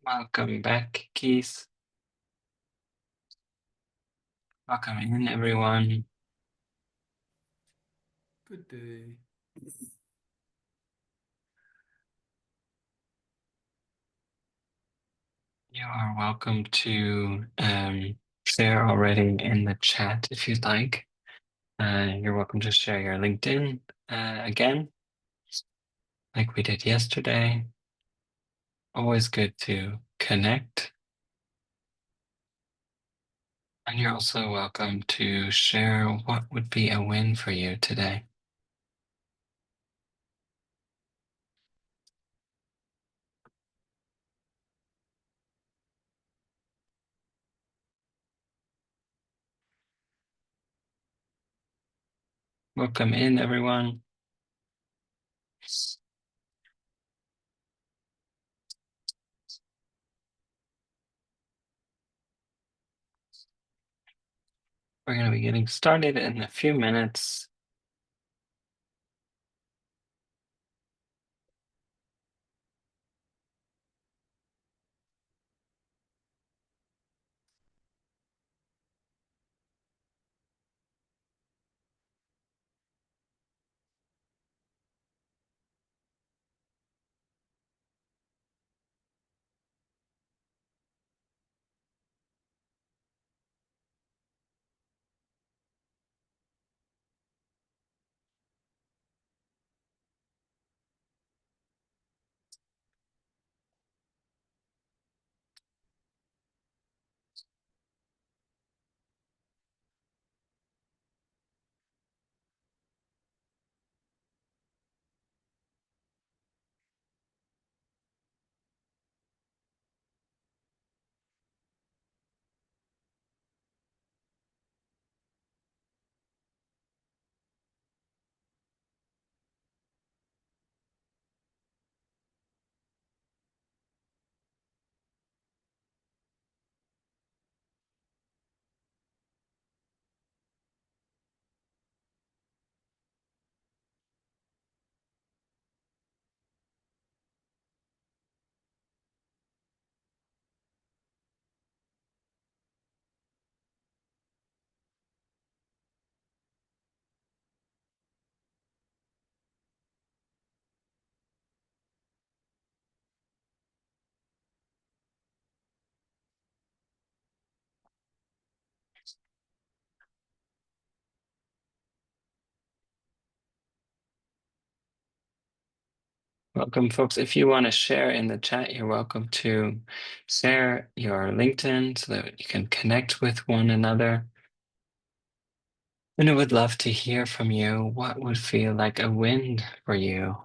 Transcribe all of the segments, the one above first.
Welcome back, Keith. Welcome in, everyone. Good day. You are welcome to share already in the chat if you'd like. You're welcome to share your LinkedIn again, like we did yesterday. Always good to connect. And you're also welcome to share what would be a win for you today. Welcome in, everyone. We're going to be getting started in a few minutes. Welcome, folks. If you want to share in the chat, you're welcome to share your LinkedIn so that you can connect with one another. And I would love to hear from you. What would feel like a win for you?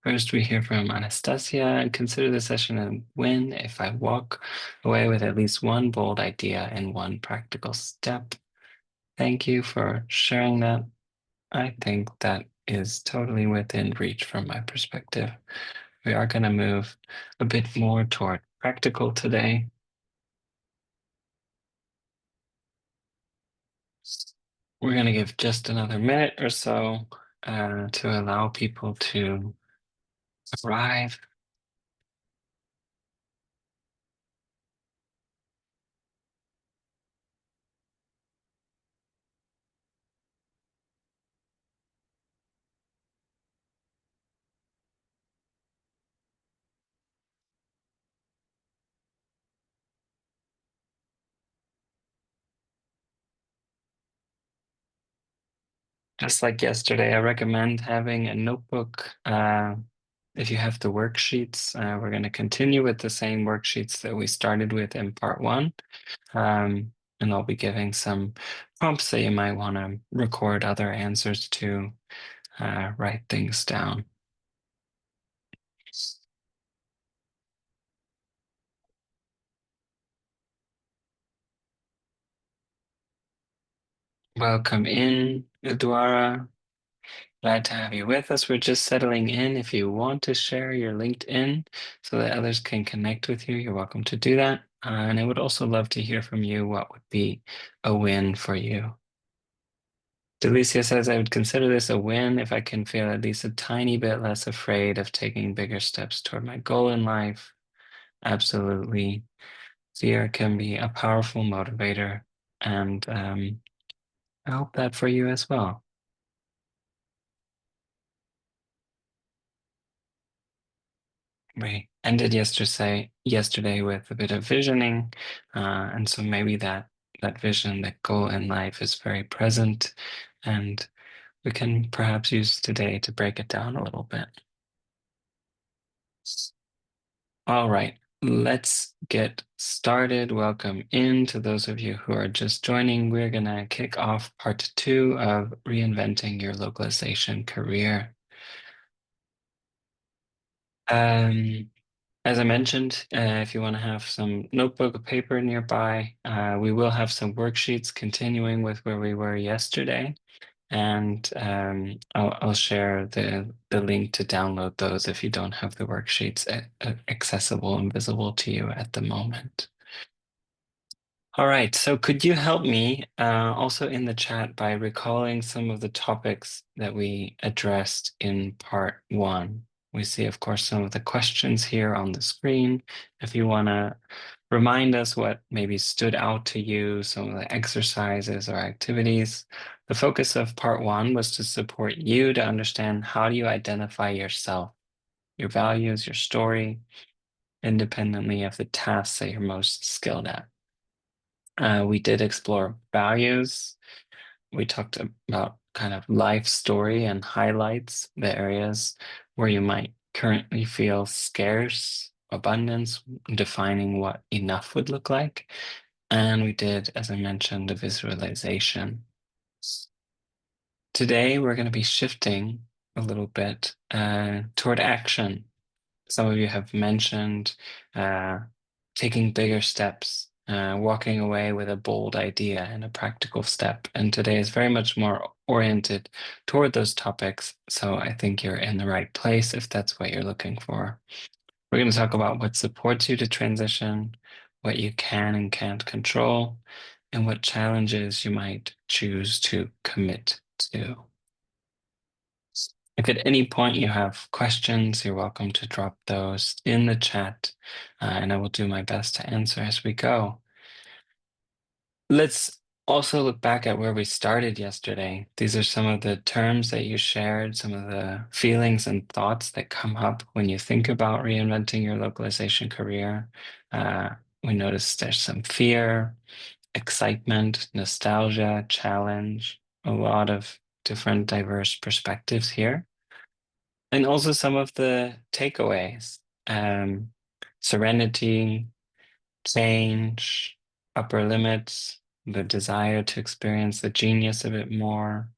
First, we hear from Anastasia. Consider the session a win if I walk away with at least one bold idea and one practical step. Thank you for sharing that. I think that is totally within reach from my perspective. We are going to move a bit more toward practical today. We're going to give just another minute or so to allow people to arrive. Just like yesterday, I recommend having a notebook. If you have the worksheets, we're going to continue with the same worksheets that we started with in part one. And I'll be giving some prompts that you might want to record other answers to, write things down. Welcome in, Udwara. Glad to have you with us. We're just settling in. If you want to share your LinkedIn so that others can connect with you, you're welcome to do that. And I would also love to hear from you what would be a win for you. Delicia says, I would consider this a win if I can feel at least a tiny bit less afraid of taking bigger steps toward my goal in life. Absolutely. Fear can be a powerful motivator, and I hope that for you as well. We ended yesterday with a bit of visioning, and so maybe that vision, that goal in life is very present, and we can perhaps use today to break it down a little bit. All right, let's get started. Welcome in to those of you who are just joining. We're gonna kick off part two of reinventing your localization career. Um, As I mentioned, if you want to have some notebook or paper nearby, we will have some worksheets continuing with where we were yesterday. And I'll share the link to download those if you don't have the worksheets accessible and visible to you at the moment. All right, so could you help me also in the chat by recalling some of the topics that we addressed in part one? We see, of course, some of the questions here on the screen. If you want to remind us what maybe stood out to you, some of the exercises or activities. The focus of part one was to support you to understand how do you identify yourself, your values, your story, independently of the tasks that you're most skilled at. We did explore values. We talked about kind of life story and highlights the areas where you might currently feel scarce, abundance, defining what enough would look like. And we did, as I mentioned, the visualization. Today, we're going to be shifting a little bit toward action. Some of you have mentioned uh, taking bigger steps, walking away with a bold idea and a practical step. And today is very much more oriented toward those topics. So I think you're in the right place if that's what you're looking for. We're going to talk about what supports you to transition, what you can and can't control, and what challenges you might choose to commit to. If at any point you have questions, you're welcome to drop those in the chat, and I will do my best to answer as we go. Let's also look back at where we started yesterday. These are some of the terms that you shared, some of the feelings and thoughts that come up when you think about reinventing your localization career. Uh, we noticed there's some fear, excitement, nostalgia, challenge, a lot of different diverse perspectives here. And also some of the takeaways, um, serenity, change, upper limits, the desire to experience the genius a bit more,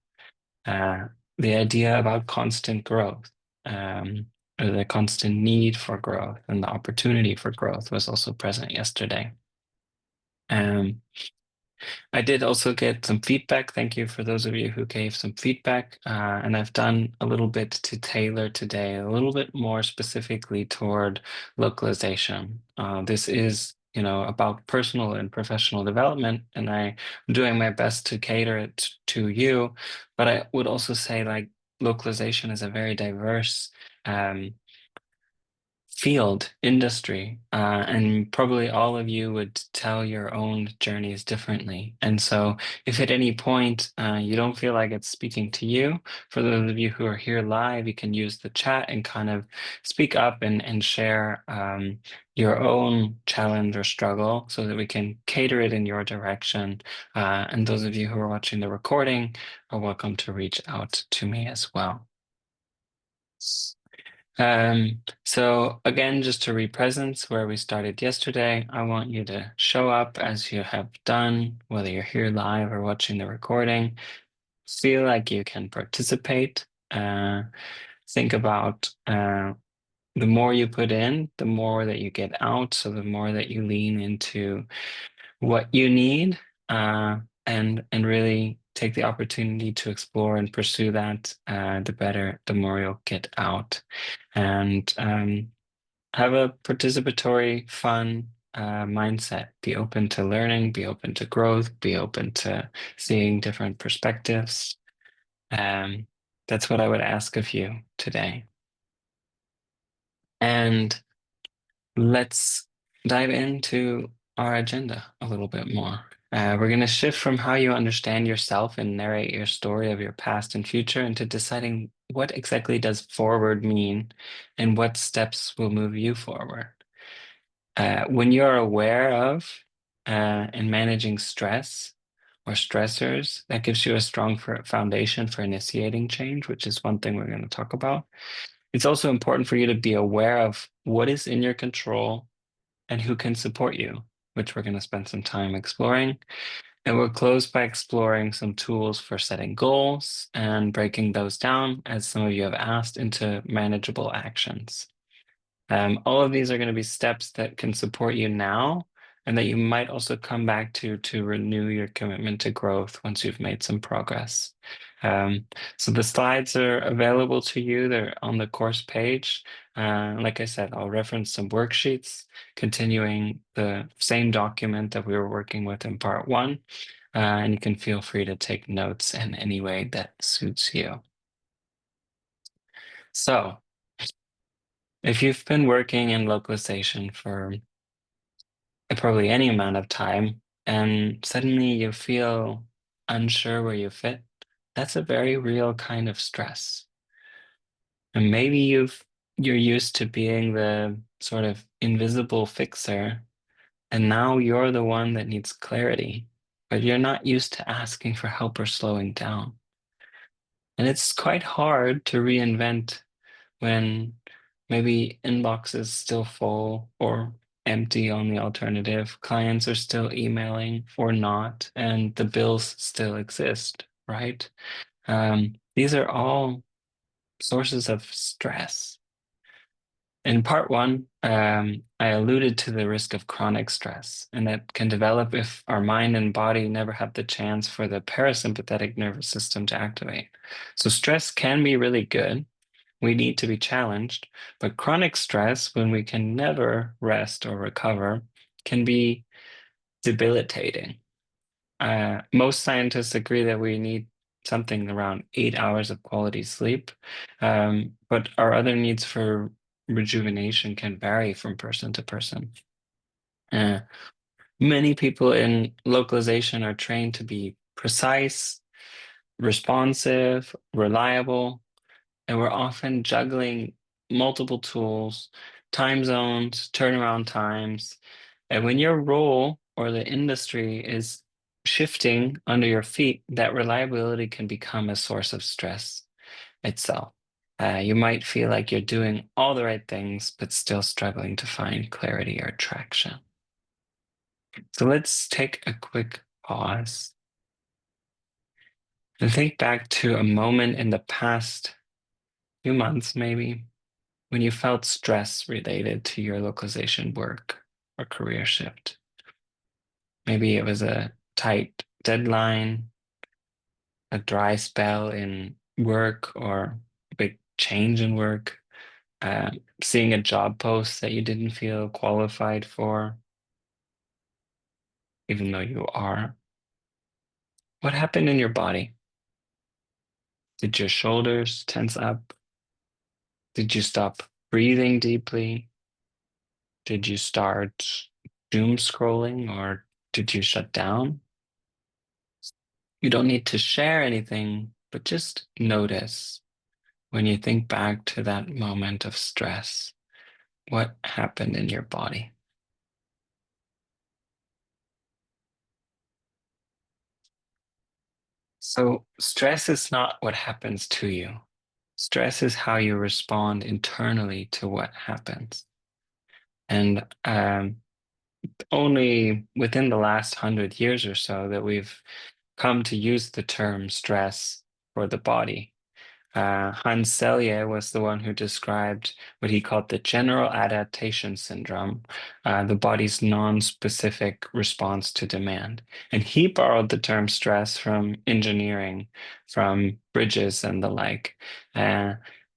uh, the idea about constant growth, or the constant need for growth and the opportunity for growth was also present yesterday. Um, I did also get some feedback. Thank you for those of you who gave some feedback. And I've done a little bit to tailor today, a little bit more specifically toward localization. This is, about personal and professional development, and I'm doing my best to cater it to you. But I would also say, like, localization is a very diverse field, industry, and probably all of you would tell your own journeys differently. And so, if at any point you don't feel like it's speaking to you, for those of you who are here live, you can use the chat and kind of speak up and share your own challenge or struggle so that we can cater it in your direction. And those of you who are watching the recording are welcome to reach out to me as well. So again, just to represent where we started yesterday, I want you to show up as you have done, whether you're here live or watching the recording. Feel like you can participate. Think about the more you put in, the more that you get out. So the more that you lean into what you need, and really take the opportunity to explore and pursue that, the better, the more you'll get out. And have a participatory, fun mindset. Be open to learning, be open to growth, be open to seeing different perspectives. Um, that's what I would ask of you today. And let's dive into our agenda a little bit more. We're going to shift from how you understand yourself and narrate your story of your past and future into deciding what exactly does forward mean and what steps will move you forward. When you're aware of and managing stress or stressors, that gives you a strong foundation for initiating change, which is one thing we're going to talk about. It's also important for you to be aware of what is in your control and who can support you, which we're going to spend some time exploring. And we'll close by exploring some tools for setting goals and breaking those down, as some of you have asked, into manageable actions. All of these are going to be steps that can support you now and that you might also come back to renew your commitment to growth once you've made some progress. Um, so the slides are available to you. They're on the course page. Like I said, I'll reference some worksheets continuing the same document that we were working with in part one. And you can feel free to take notes in any way that suits you. So if you've been working in localization for probably any amount of time, and suddenly you feel unsure where you fit, that's a very real kind of stress. And maybe you're used to being the sort of invisible fixer, and now you're the one that needs clarity, but you're not used to asking for help or slowing down. And it's quite hard to reinvent when maybe inbox is still full or empty on the alternative, clients are still emailing or not, and the bills still exist, right? These are all sources of stress. In part one, I alluded to the risk of chronic stress, and that can develop if our mind and body never have the chance for the parasympathetic nervous system to activate. So stress can be really good. We need to be challenged, but chronic stress, when we can never rest or recover, can be debilitating. Most scientists agree that we need something around 8 hours of quality sleep, but our other needs for rejuvenation can vary from person to person. Uh, Many people in localization are trained to be precise, responsive, reliable, and we're often juggling multiple tools, time zones, turnaround times. And when your role or the industry is shifting under your feet, that reliability can become a source of stress itself. You might feel like you're doing all the right things, but still struggling to find clarity or traction. So let's take a quick pause and think back to a moment in the past few months, maybe, when you felt stress related to your localization work or career shift. Maybe it was a tight deadline, a dry spell in work, or a big change in work, uh, seeing a job post that you didn't feel qualified for, even though you are. What happened in your body? Did your shoulders tense up? Did you stop breathing deeply? Did you start doom scrolling, or did you shut down? You don't need to share anything, but just notice when you think back to that moment of stress, what happened in your body. So, stress is not what happens to you. Stress is how you respond internally to what happens. And only within the last 100 years or so that we've come to use the term stress for the body. Hans Selye was the one who described what he called the general adaptation syndrome, the body's non-specific response to demand. And he borrowed the term stress from engineering, from bridges and the like. Uh,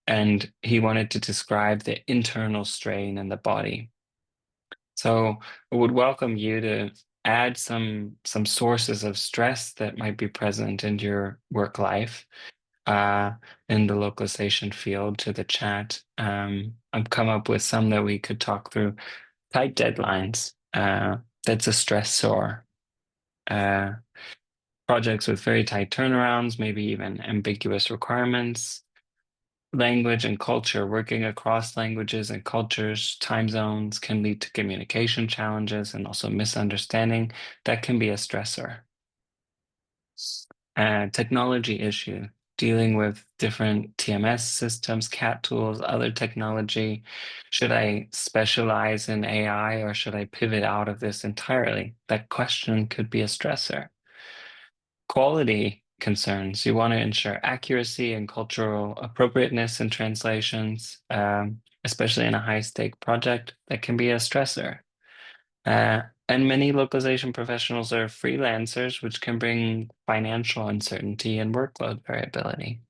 and he wanted to describe the internal strain in the body. So I would welcome you to add some sources of stress that might be present in your work life uh, in the localization field to the chat. I've come up with some that we could talk through. Tight deadlines. That's a stressor. Uh, Projects with very tight turnarounds, maybe even ambiguous requirements. Language and culture, working across languages and cultures, time zones can lead to communication challenges and also misunderstanding. That can be a stressor. Technology issue, dealing with different TMS systems, CAT tools, other technology. Should I specialize in AI or should I pivot out of this entirely? That question could be a stressor. Quality concerns. You want to ensure accuracy and cultural appropriateness in translations, especially in a high-stake project. That can be a stressor. And many localization professionals are freelancers, which can bring financial uncertainty and workload variability.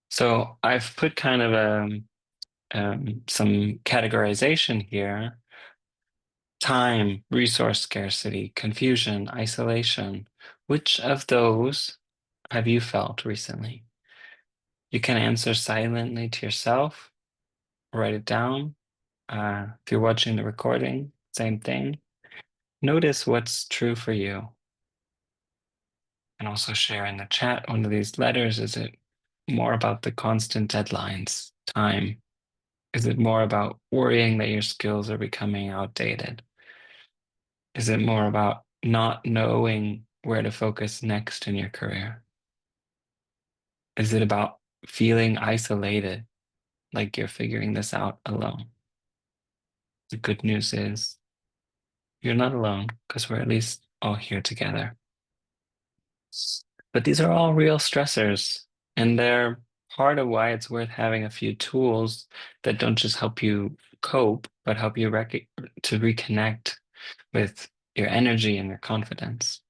So I've put kind of some categorization here. Time, resource scarcity, confusion, isolation. Which of those have you felt recently? You can answer silently to yourself, write it down. If you're watching the recording, same thing. Notice what's true for you. And also share in the chat one of these letters. Is it more about the constant deadlines, time? Is it more about worrying that your skills are becoming outdated? Is it more about not knowing where to focus next in your career? Is it about feeling isolated, like you're figuring this out alone? The good news is you're not alone because we're at least all here together. But these are all real stressors, and they're part of why it's worth having a few tools that don't just help you cope, but help you to reconnect with your energy and your confidence.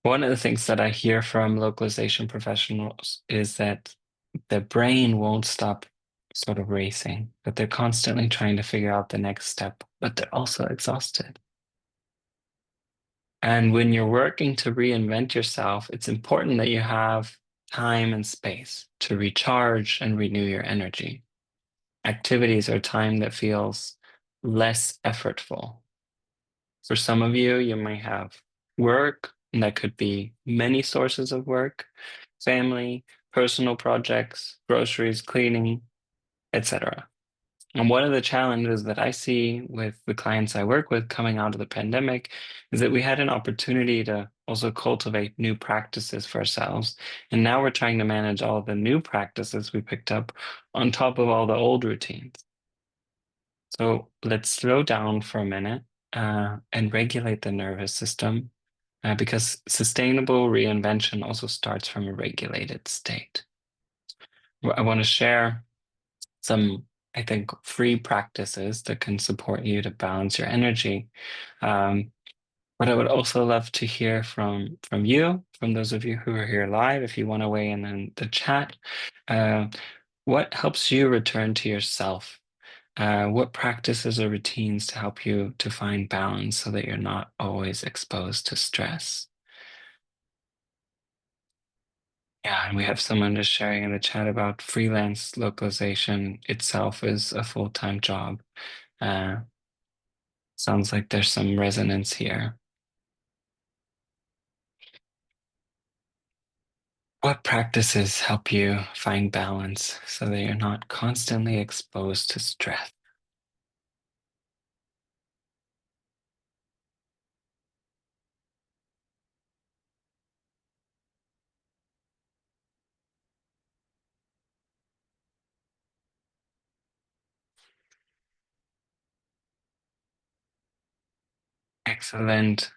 One of the things that I hear from localization professionals is that the brain won't stop sort of racing, that they're constantly trying to figure out the next step, but they're also exhausted. And when you're working to reinvent yourself, it's important that you have time and space to recharge and renew your energy. Activities are time that feels less effortful. For some of you, you might have work, and that could be many sources of work, family, personal projects, groceries, cleaning, etc. And one of the challenges that I see with the clients I work with coming out of the pandemic is that we had an opportunity to also cultivate new practices for ourselves. And now we're trying to manage all the new practices we picked up on top of all the old routines. So let's slow down for a minute and regulate the nervous system because sustainable reinvention also starts from a regulated state. I want to share some, I think, free practices that can support you to balance your energy. Um, but I would also love to hear from you, from those of you who are here live, if you want to weigh in the chat. Uh, what helps you return to yourself? What practices or routines to help you to find balance so that you're not always exposed to stress? Yeah, and we have someone just sharing in the chat about freelance localization itself is a full-time job. Uh, Sounds like there's some resonance here. What practices help you find balance so that you're not constantly exposed to stress? Excellent.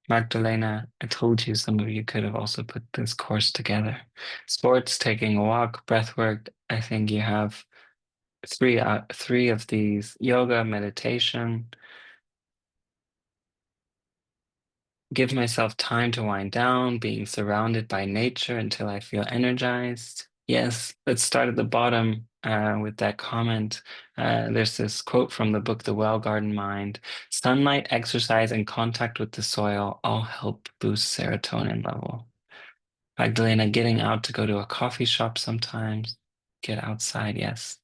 Magdalena, I told you some of you could have also put this course together. Sports, taking a walk, breath work. I think you have three of these: yoga, meditation. Give myself time to wind down, being surrounded by nature until I feel energized. Yes, let's start at the bottom with that comment. There's this quote from the book, The Well Garden Mind. Sunlight, exercise, and contact with the soil all help boost serotonin level. Magdalena, getting out to go to a coffee shop sometimes, get outside, yes.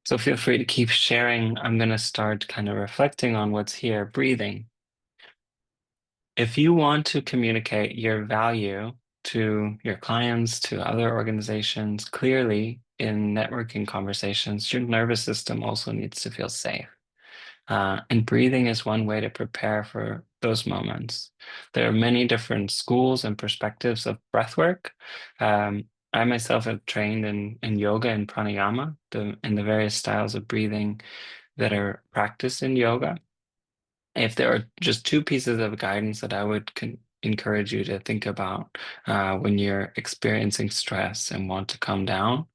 So feel free to keep sharing. I'm going to start kind of reflecting on what's here, breathing. If you want to communicate your value to your clients, to other organizations clearly in networking conversations, your nervous system also needs to feel safe. And breathing is one way to prepare for those moments. There are many different schools and perspectives of breath work. I myself have trained in yoga and pranayama, in the various styles of breathing that are practiced in yoga. If there are just two pieces of guidance that I would encourage you to think about when you're experiencing stress and want to calm down,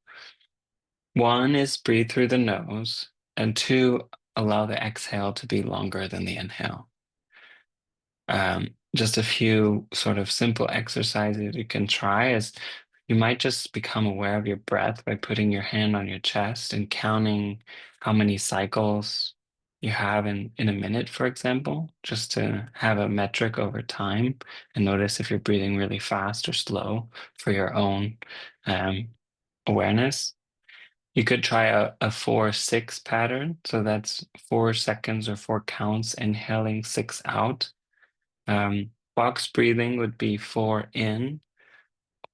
one is breathe through the nose, and two, allow the exhale to be longer than the inhale. Just a few sort of simple exercises you can try is you might just become aware of your breath by putting your hand on your chest and counting how many cycles you have in a minute, for example, just to have a metric over time and notice if you're breathing really fast or slow for your own um, awareness. You could try a 4-6 pattern. So that's 4 seconds or 4 counts, inhaling, 6 out. Box breathing would be 4 in,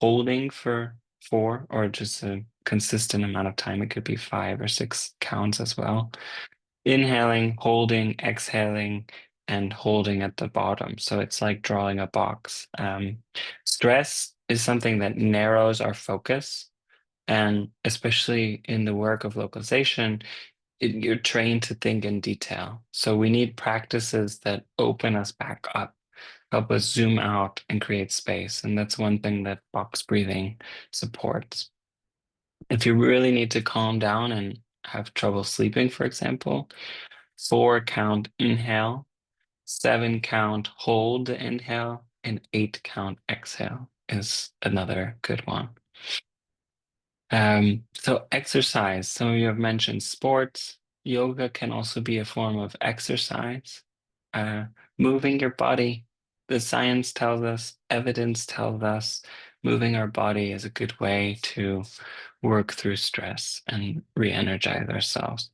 holding for 4, or just a consistent amount of time. It could be 5 or 6 counts as well. Inhaling, holding, exhaling, and holding at the bottom. So it's like drawing a box. Stress is something that narrows our focus. And especially in the work of localization, you're trained to think in detail. So we need practices that open us back up, help us zoom out and create space. And that's one thing that box breathing supports. If you really need to calm down and have trouble sleeping, for example, 4 count inhale, 7 count hold the inhale, and 8 count exhale is another good one. So exercise, some of you have mentioned sports. Yoga can also be a form of exercise. Uh, Moving your body. The science tells us, evidence tells us, moving our body is a good way to work through stress and re-energize ourselves.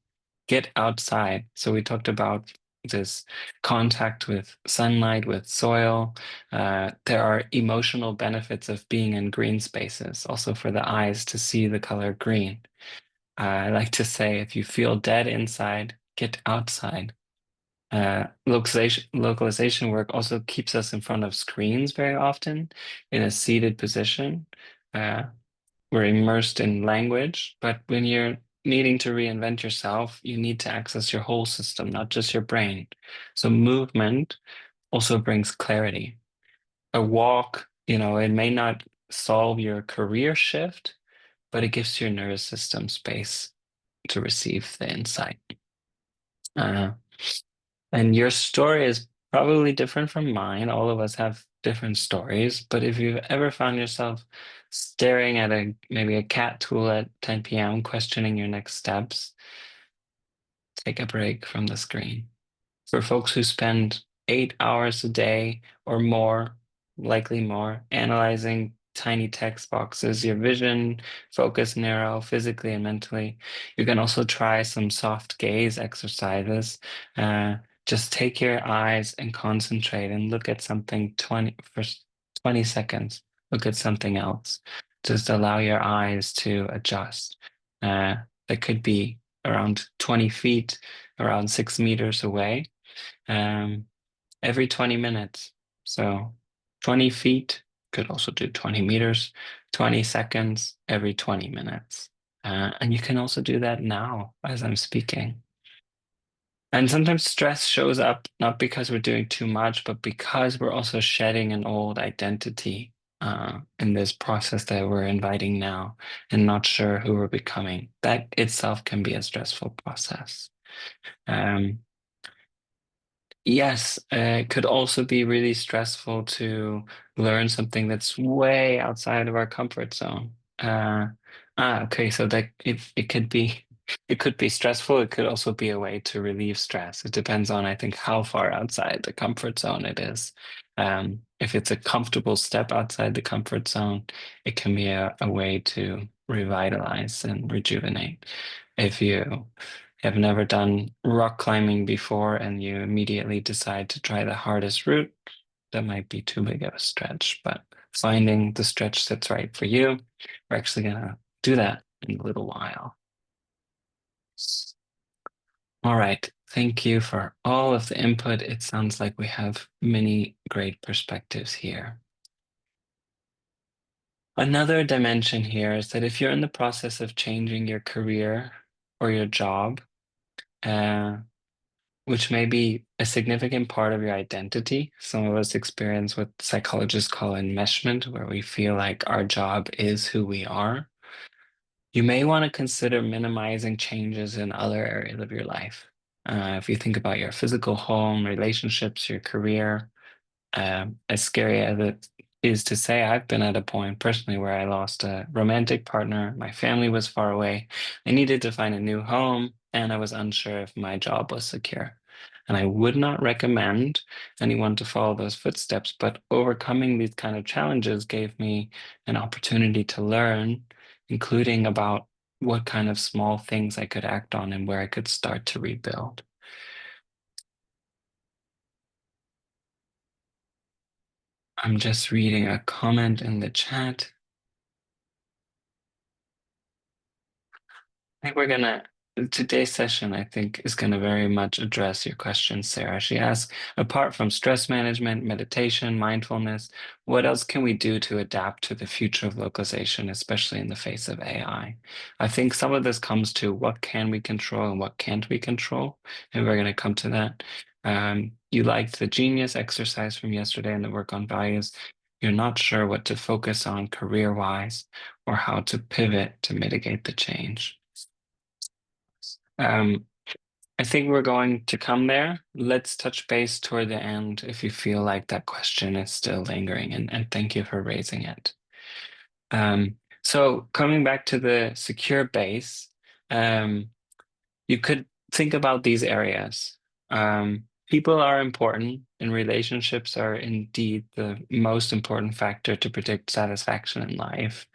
Get outside. So we talked about this contact with sunlight, with soil. There are emotional benefits of being in green spaces, also for the eyes to see the color green. I like to say, if you feel dead inside, get outside. Localization work also keeps us in front of screens very often in a seated position. Uh, we're immersed in language, but when you're needing to reinvent yourself, you need to access your whole system, not just your brain. So movement also brings clarity. A walk, it may not solve your career shift, but it gives your nervous system space to receive the insight. Uh, and your story is probably different from mine. All of us have different stories, but if you've ever found yourself staring at maybe a cat tool at 10 p.m., questioning your next steps, take a break from the screen. For folks who spend 8 hours a day or more, likely more, analyzing tiny text boxes, your vision, focus narrow physically and mentally. You can also try some soft gaze exercises. Just take your eyes and concentrate and look at something for 20 seconds. Look at something else. Just allow your eyes to adjust. That could be around 20 feet, around 6 meters away, um, every 20 minutes. So 20 feet, could also do 20 meters, 20 seconds every 20 minutes. And you can also do that now as I'm speaking. And sometimes stress shows up not because we're doing too much, but because we're also shedding an old identity in this process that we're inviting now and not sure who we're becoming. That itself can be a stressful process. Um, Yes, it could also be really stressful to learn something that's way outside of our comfort zone. Okay, so that it could be it could be stressful. It could also be a way to relieve stress. It depends on, I think, how far outside the comfort zone it is. If it's a comfortable step outside the comfort zone, it can be a way to revitalize and rejuvenate. If you have never done rock climbing before and you immediately decide to try the hardest route, that might be too big of a stretch, but finding the stretch that's right for you, we're actually gonna do that in a little while. All right. Thank you for all of the input. It sounds like we have many great perspectives here. Another dimension here is that if you're in the process of changing your career or your job, uh, which may be a significant part of your identity, some of us experience what psychologists call enmeshment, where we feel like our job is who we are. You may want to consider minimizing changes in other areas of your life. If you think about your physical home, relationships, your career, as scary as it is to say, I've been at a point personally where I lost a romantic partner. My family was far away. I needed to find a new home, and I was unsure if my job was secure. And I would not recommend anyone to follow those footsteps, but overcoming these kind of challenges gave me an opportunity to learn, including about what kind of small things I could act on and where I could start to rebuild. I'm just reading a comment in the chat. I think today's session, I think, is gonna very much address your question, Sarah. She asked, apart from stress management, meditation, mindfulness, what else can we do to adapt to the future of localization, especially in the face of AI? I think some of this comes to what can we control and what can't we control, and we're gonna come to that. You liked the genius exercise from yesterday and the work on values. You're not sure what to focus on career-wise or how to pivot to mitigate the change. Um, I think we're going to come there. Let's touch base toward the end if you feel like that question is still lingering, and thank you for raising it. So coming back to the secure base, you could think about these areas. People are important, and relationships are indeed the most important factor to predict satisfaction in life.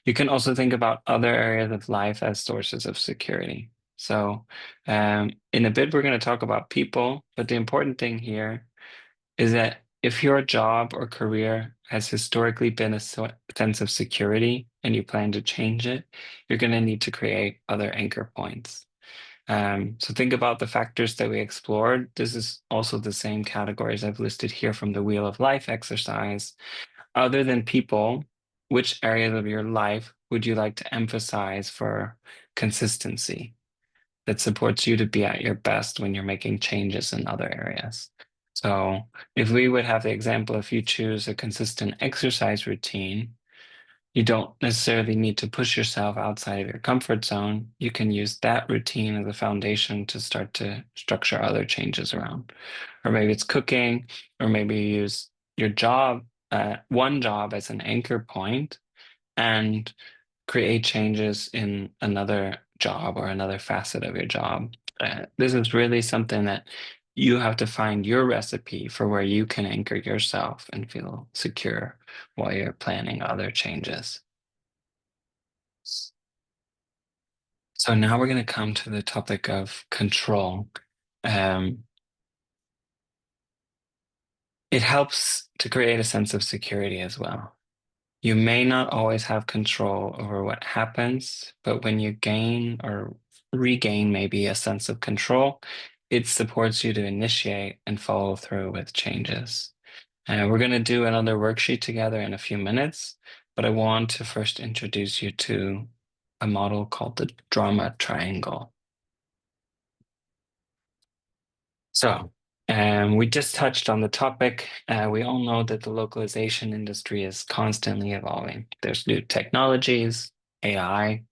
You can also think about other areas of life as sources of security. So, in a bit, we're going to talk about people, but the important thing here is that if your job or career has historically been a sense of security and you plan to change it, you're going to need to create other anchor points. So think about the factors that we explored. This is also the same categories I've listed here from the Wheel of Life exercise. Other than people, which areas of your life would you like to emphasize for consistency that supports you to be at your best when you're making changes in other areas? So if we would have the example, if you choose a consistent exercise routine, you don't necessarily need to push yourself outside of your comfort zone. You can use that routine as a foundation to start to structure other changes around. Or maybe it's cooking, or maybe you use your job, one job as an anchor point and create changes in another job or another facet of your job. This is really something that you have to find your recipe for where you can anchor yourself and feel secure while you're planning other changes. So now we're going to come to the topic of control. Um, it helps to create a sense of security as well. You may not always have control over what happens, but when you gain or regain maybe a sense of control, it supports you to initiate and follow through with changes. We're going to do another worksheet together in a few minutes, but I want to first introduce you to a model called the drama triangle. So, we just touched on the topic. We all know that the localization industry is constantly evolving. There's new technologies, AI.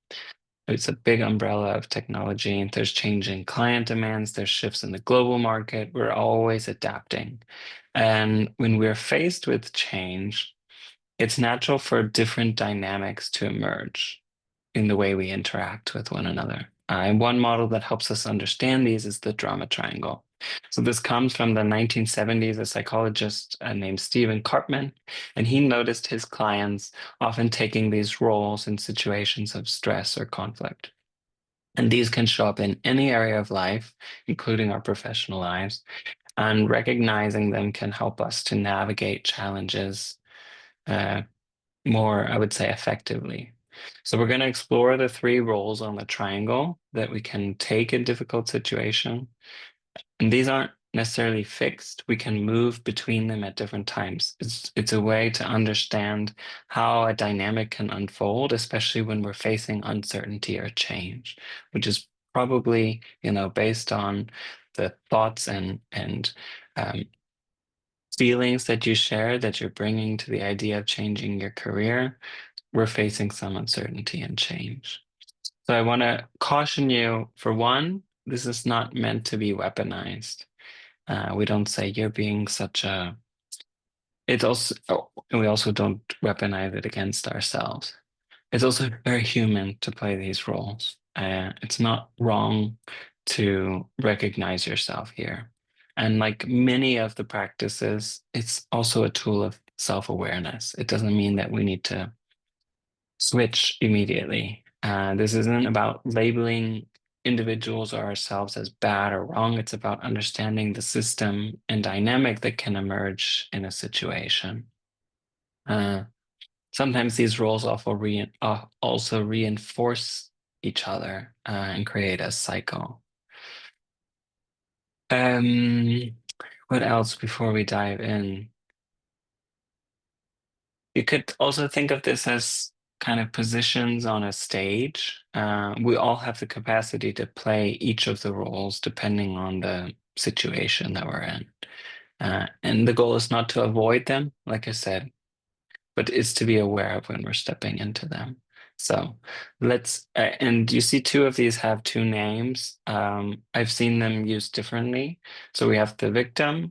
It's a big umbrella of technology. There's changing client demands. There's shifts in the global market. We're always adapting. And when we're faced with change, it's natural for different dynamics to emerge in the way we interact with one another. And one model that helps us understand these is the drama triangle. So this comes from the 1970s, a psychologist named Stephen Karpman, and he noticed his clients often taking these roles in situations of stress or conflict. And these can show up in any area of life, including our professional lives. And recognizing them can help us to navigate challenges uh, more, I would say, effectively. So we're going to explore the three roles on the triangle that we can take in difficult situation. And these aren't necessarily fixed. We can move between them at different times. It's a way to understand how a dynamic can unfold, especially when we're facing uncertainty or change, which is probably, based on the thoughts and um, feelings that you share that you're bringing to the idea of changing your career. We're facing some uncertainty and change. So I want to caution you, for one, this is not meant to be weaponized. We don't say you're being such a. It's also, and we also don't weaponize it against ourselves. It's also very human to play these roles. It's not wrong to recognize yourself here. And like many of the practices, it's also a tool of self-awareness. It doesn't mean that we need to switch immediately. This isn't about labeling individuals or ourselves as bad or wrong. It's about understanding the system and dynamic that can emerge in a situation. Uh, Sometimes these roles also reinforce each other and create a cycle. Um, what else before we dive in? You could also think of this as kind of positions on a stage. We all have the capacity to play each of the roles depending on the situation that we're in. And the goal is not to avoid them, like I said, but is to be aware of when we're stepping into them. So and you see two of these have two names. I've seen them used differently. So we have the victim,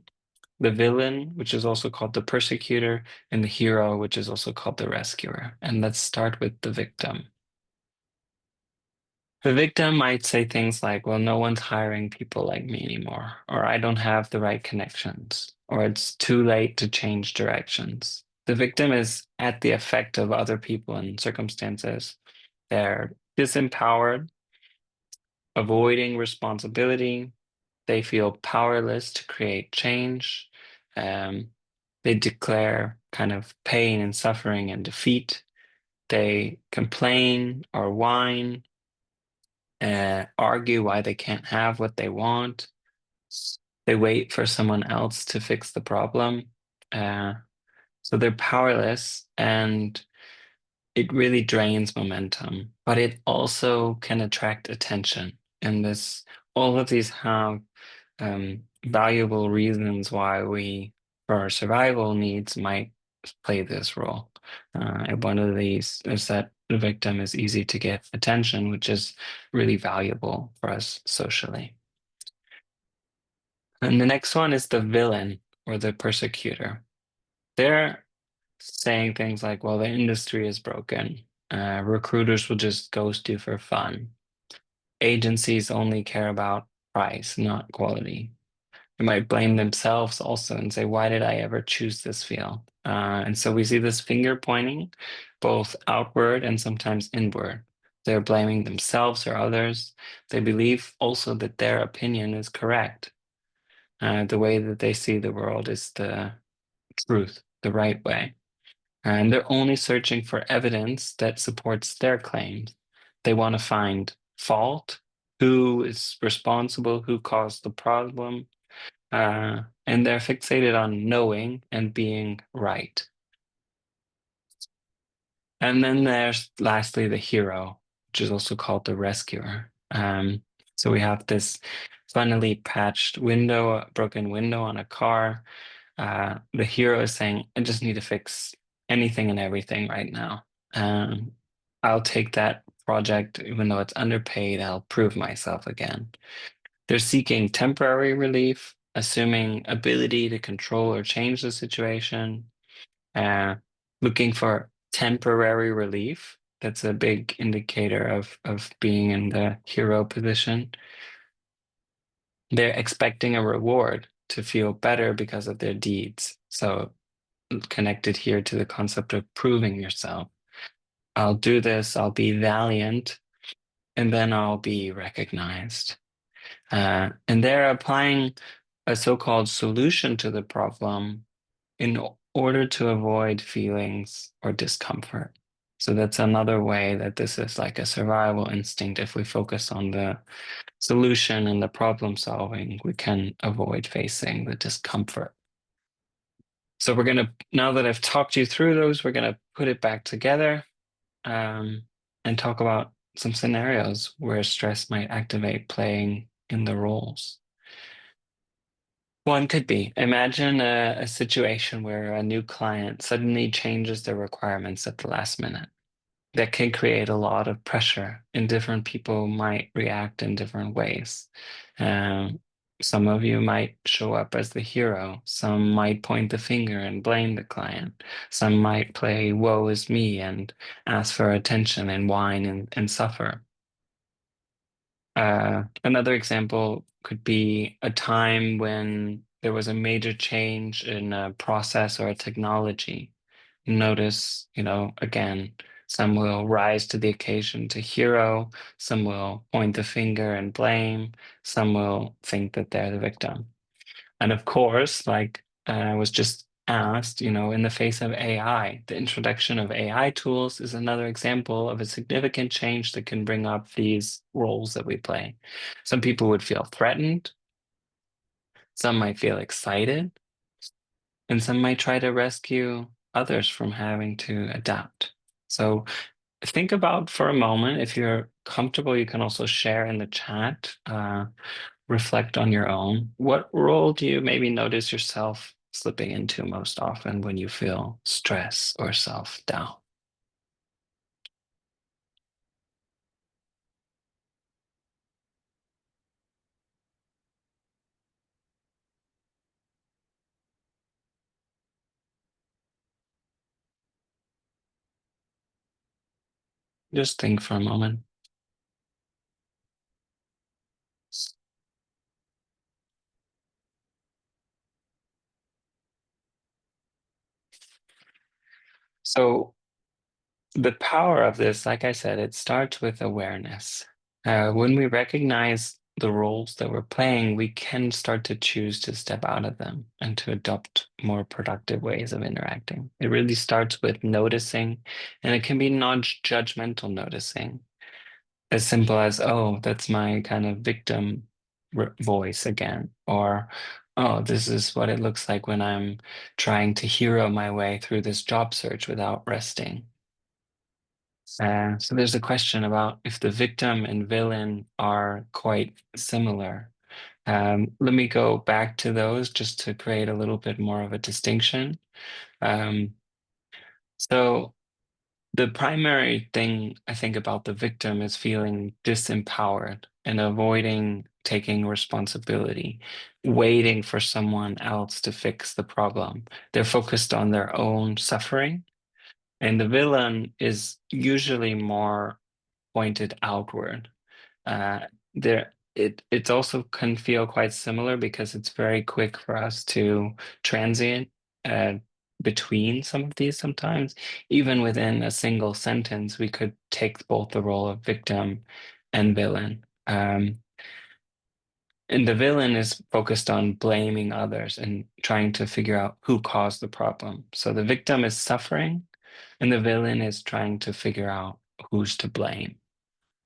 the villain, which is also called the persecutor, and the hero, which is also called the rescuer. And let's start with the victim. The victim might say things like, well, no one's hiring people like me anymore, or I don't have the right connections, or it's too late to change directions. The victim is at the effect of other people and circumstances. They're disempowered, avoiding responsibility. They feel powerless to create change. Um, they declare kind of pain and suffering and defeat. They complain or whine, argue why they can't have what they want. They wait for someone else to fix the problem. Uh, so they're powerless, and it really drains momentum, but it also can attract attention. And all of these have valuable reasons why we, for our survival needs, might play this role. And one of these is that the victim is easy to get attention, which is really valuable for us socially. And the next one is the villain or the persecutor. They're saying things like, well, the industry is broken. Recruiters will just ghost you for fun. Agencies only care about price, not quality. They might blame themselves also and say, why did I ever choose this field? And so we see this finger pointing both outward and sometimes inward. They're blaming themselves or others. They believe also that their opinion is correct. The way that they see the world is the truth, the right way. And they're only searching for evidence that supports their claims. They want to find fault, who is responsible, who caused the problem, and they're fixated on knowing and being right. And then there's lastly the hero, which is also called the rescuer. So we have this funnily patched window, broken window on a car. The hero is saying, I just need to fix anything and everything right now. Um, I'll take that project, even though it's underpaid, I'll prove myself again. They're seeking temporary relief, assuming ability to control or change the situation, uh, looking for temporary relief. That's a big indicator of being in the hero position. They're expecting a reward to feel better because of their deeds. So connected here to the concept of proving yourself. I'll do this, I'll be valiant, and then I'll be recognized. And they're applying a so-called solution to the problem in order to avoid feelings or discomfort. So that's another way that this is like a survival instinct. If we focus on the solution and the problem solving, we can avoid facing the discomfort. So we're going to, now that I've talked you through those, we're going to put it back together um, and talk about some scenarios where stress might activate playing in the roles. One could be imagine a situation where a new client suddenly changes their requirements at the last minute. That can create a lot of pressure, and different people might react in different ways. Um, some of you might show up as the hero, some might point the finger and blame the client, some might play woe is me and ask for attention and whine and suffer. Another example could be a time when there was a major change in a process or a technology. Notice, again, some will rise to the occasion to hero, some will point the finger and blame, some will think that they're the victim. And of course, like I was just asked, in the face of AI, the introduction of AI tools is another example of a significant change that can bring up these roles that we play. Some people would feel threatened, some might feel excited, and some might try to rescue others from having to adapt. So think about for a moment, if you're comfortable, you can also share in the chat. Reflect on your own. What role do you maybe notice yourself slipping into most often when you feel stress or self-doubt? Just think for a moment. So the power of this, like I said, it starts with awareness. When we recognize the roles that we're playing, we can start to choose to step out of them and to adopt more productive ways of interacting. It really starts with noticing, and it can be non-judgmental noticing. As simple as, oh, that's my kind of victim voice again, or oh, this is what it looks like when I'm trying to hero my way through this job search without resting. So there's a question about if the victim and villain are quite similar. Let me go back to those just to create a little bit more of a distinction. Um, so the primary thing I think about the victim is feeling disempowered and avoiding taking responsibility, waiting for someone else to fix the problem. They're focused on their own suffering, and the villain is usually more pointed outward. Uh, it also can feel quite similar because it's very quick for us to transient uh, between some of these sometimes. Even within a single sentence, we could take both the role of victim and villain. And the villain is focused on blaming others and trying to figure out who caused the problem. So the victim is suffering, and the villain is trying to figure out who's to blame.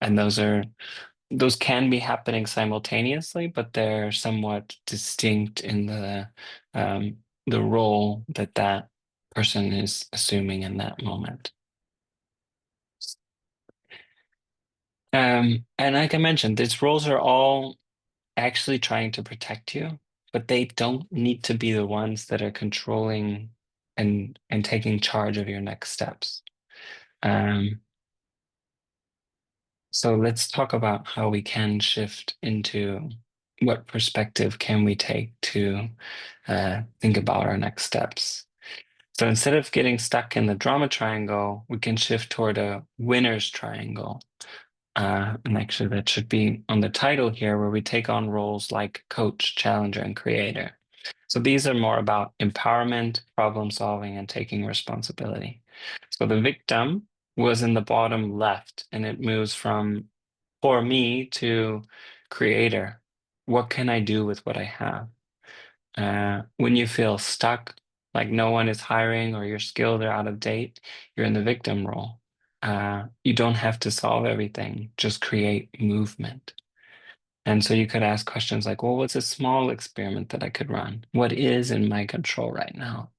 And those can be happening simultaneously, but they're somewhat distinct in the role that that person is assuming in that moment. And like I mentioned, these roles are all actually trying to protect you, but they don't need to be the ones that are controlling and taking charge of your next steps. Um, So let's talk about how we can shift into what perspective can we take to think about our next steps. So instead of getting stuck in the drama triangle, we can shift toward a winner's triangle. And actually, that should be on the title here, where we take on roles like coach, challenger, and creator. So these are more about empowerment, problem solving, and taking responsibility. So the victim was in the bottom left, and it moves from for me to creator. What can I do with what I have? When you feel stuck, like no one is hiring or your skills are out of date, you're in the victim role. You don't have to solve everything, just create movement. And so you could ask questions like, well, what's a small experiment that I could run? What is in my control right now?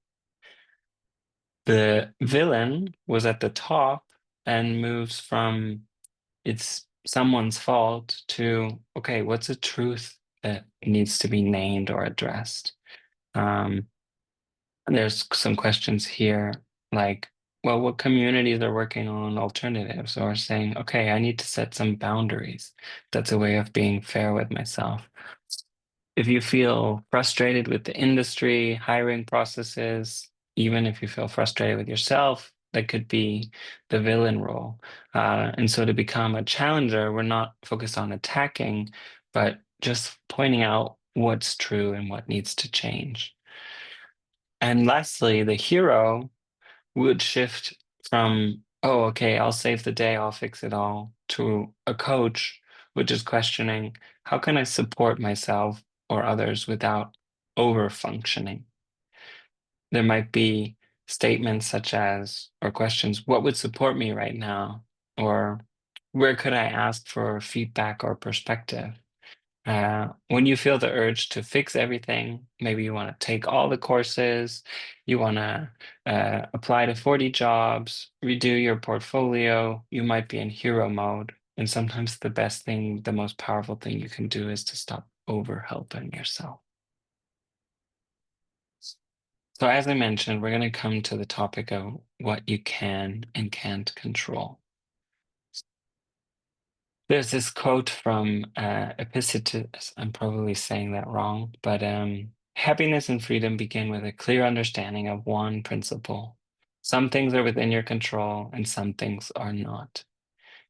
The villain was at the top and moves from it's someone's fault to, okay, what's a truth that needs to be named or addressed? Um, there's some questions here like, well, what communities are working on alternatives or saying, okay, I need to set some boundaries. That's a way of being fair with myself. If you feel frustrated with the industry, hiring processes, even if you feel frustrated with yourself, that could be the villain role. And so to become a challenger, we're not focused on attacking, but just pointing out what's true and what needs to change. And lastly, the hero would shift from, oh, okay, I'll save the day, I'll fix it all, to a coach, which is questioning, how can I support myself or others without over functioning? There might be statements such as, or questions, what would support me right now? Or where could I ask for feedback or perspective? When you feel the urge to fix everything, maybe you want to take all the courses, you want to apply to 40 jobs, redo your portfolio, you might be in hero mode. And sometimes the best thing, the most powerful thing you can do is to stop over helping yourself. So, as I mentioned, we're going to come to the topic of what you can and can't control. There's this quote from Epictetus. I'm probably saying that wrong, but happiness and freedom begin with a clear understanding of one principle. Some things are within your control and some things are not.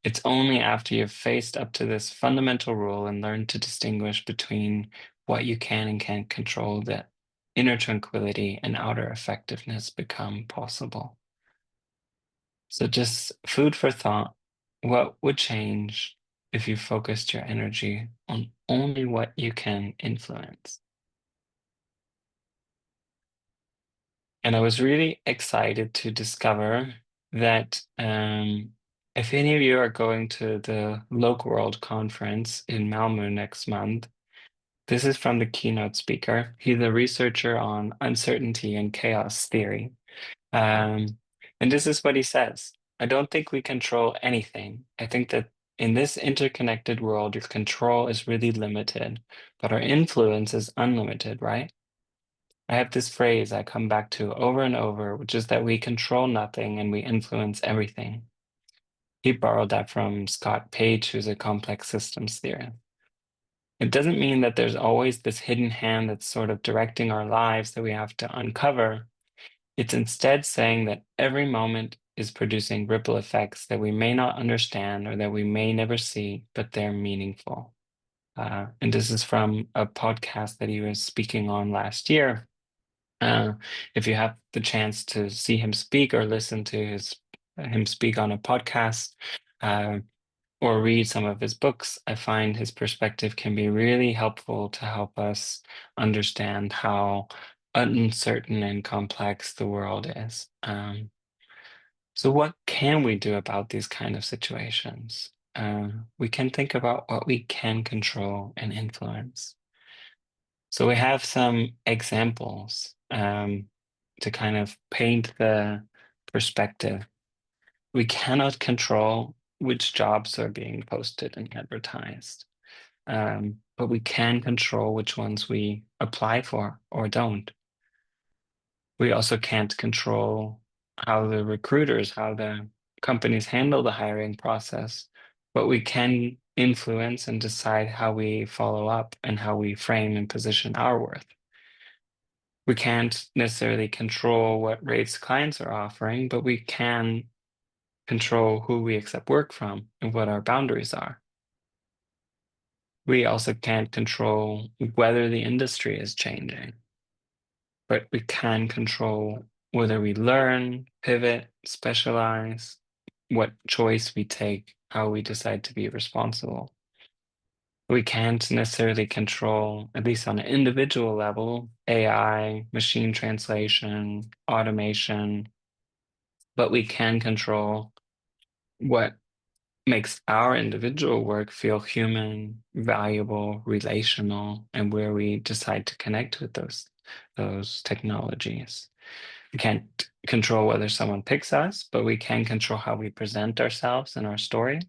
It's only after you've faced up to this fundamental rule and learned to distinguish between what you can and can't control that inner tranquility and outer effectiveness become possible. So just food for thought. What would change if you focused your energy on only what you can influence? And I was really excited to discover that if any of you are going to the Local World conference in Malmö next month, this is from the keynote speaker. He's a researcher on uncertainty and chaos theory. Um, and this is what he says. I don't think we control anything. I think that in this interconnected world, your control is really limited, but our influence is unlimited, right? I have this phrase I come back to over and over, which is that we control nothing and we influence everything. He borrowed that from Scott Page, who's a complex systems theorist. It doesn't mean that there's always this hidden hand that's sort of directing our lives that we have to uncover. It's instead saying that every moment is producing ripple effects that we may not understand or that we may never see, but they're meaningful. And this is from a podcast that he was speaking on last year. If you have the chance to see him speak or listen to him speak on a podcast, uh, or read some of his books, I find his perspective can be really helpful to help us understand how uncertain and complex the world is. So what can we do about these kind of situations? We can think about what we can control and influence. So we have some examples to kind of paint the perspective. We cannot control which jobs are being posted and advertised, but we can control which ones we apply for or don't. We also can't control how the recruiters, how the companies handle the hiring process, but we can influence and decide how we follow up and how we frame and position our worth. We can't necessarily control what rates clients are offering, but we can control who we accept work from and what our boundaries are. We also can't control whether the industry is changing, but we can control whether we learn, pivot, specialize, what choice we take how we decide to be responsible. We can't necessarily control, at least on an individual level, AI, machine translation, automation, but we can control what makes our individual work feel human, valuable, relational, and where we decide to connect with those technologies. We can't control whether someone picks us, but we can control how we present ourselves and our story.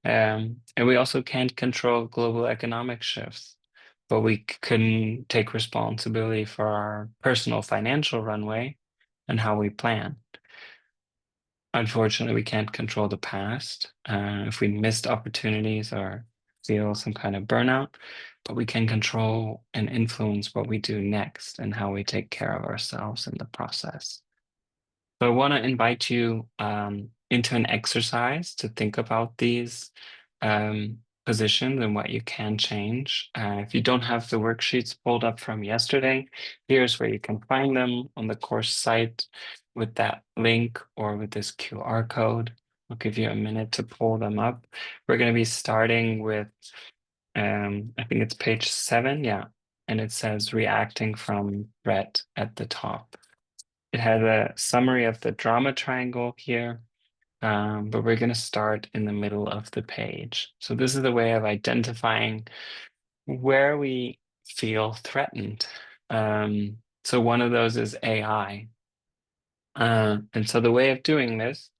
And we also can't control global economic shifts, but we can take responsibility for our personal financial runway and how we plan. Unfortunately, we can't control the past if we missed opportunities or feel some kind of burnout, but we can control and influence what we do next and how we take care of ourselves in the process. So I want to invite you into an exercise to think about these positions and what you can change. If you don't have the worksheets pulled up from yesterday, here's where you can find them on the course site with that link or with this QR code. I'll give you a minute to pull them up. We're going to be starting with, I think it's page 7, yeah, and it says reacting from threat at the top. It has a summary of the drama triangle here, but we're going to start in the middle of the page. So this is the way of identifying where we feel threatened. So one of those is AI. And so the way of doing this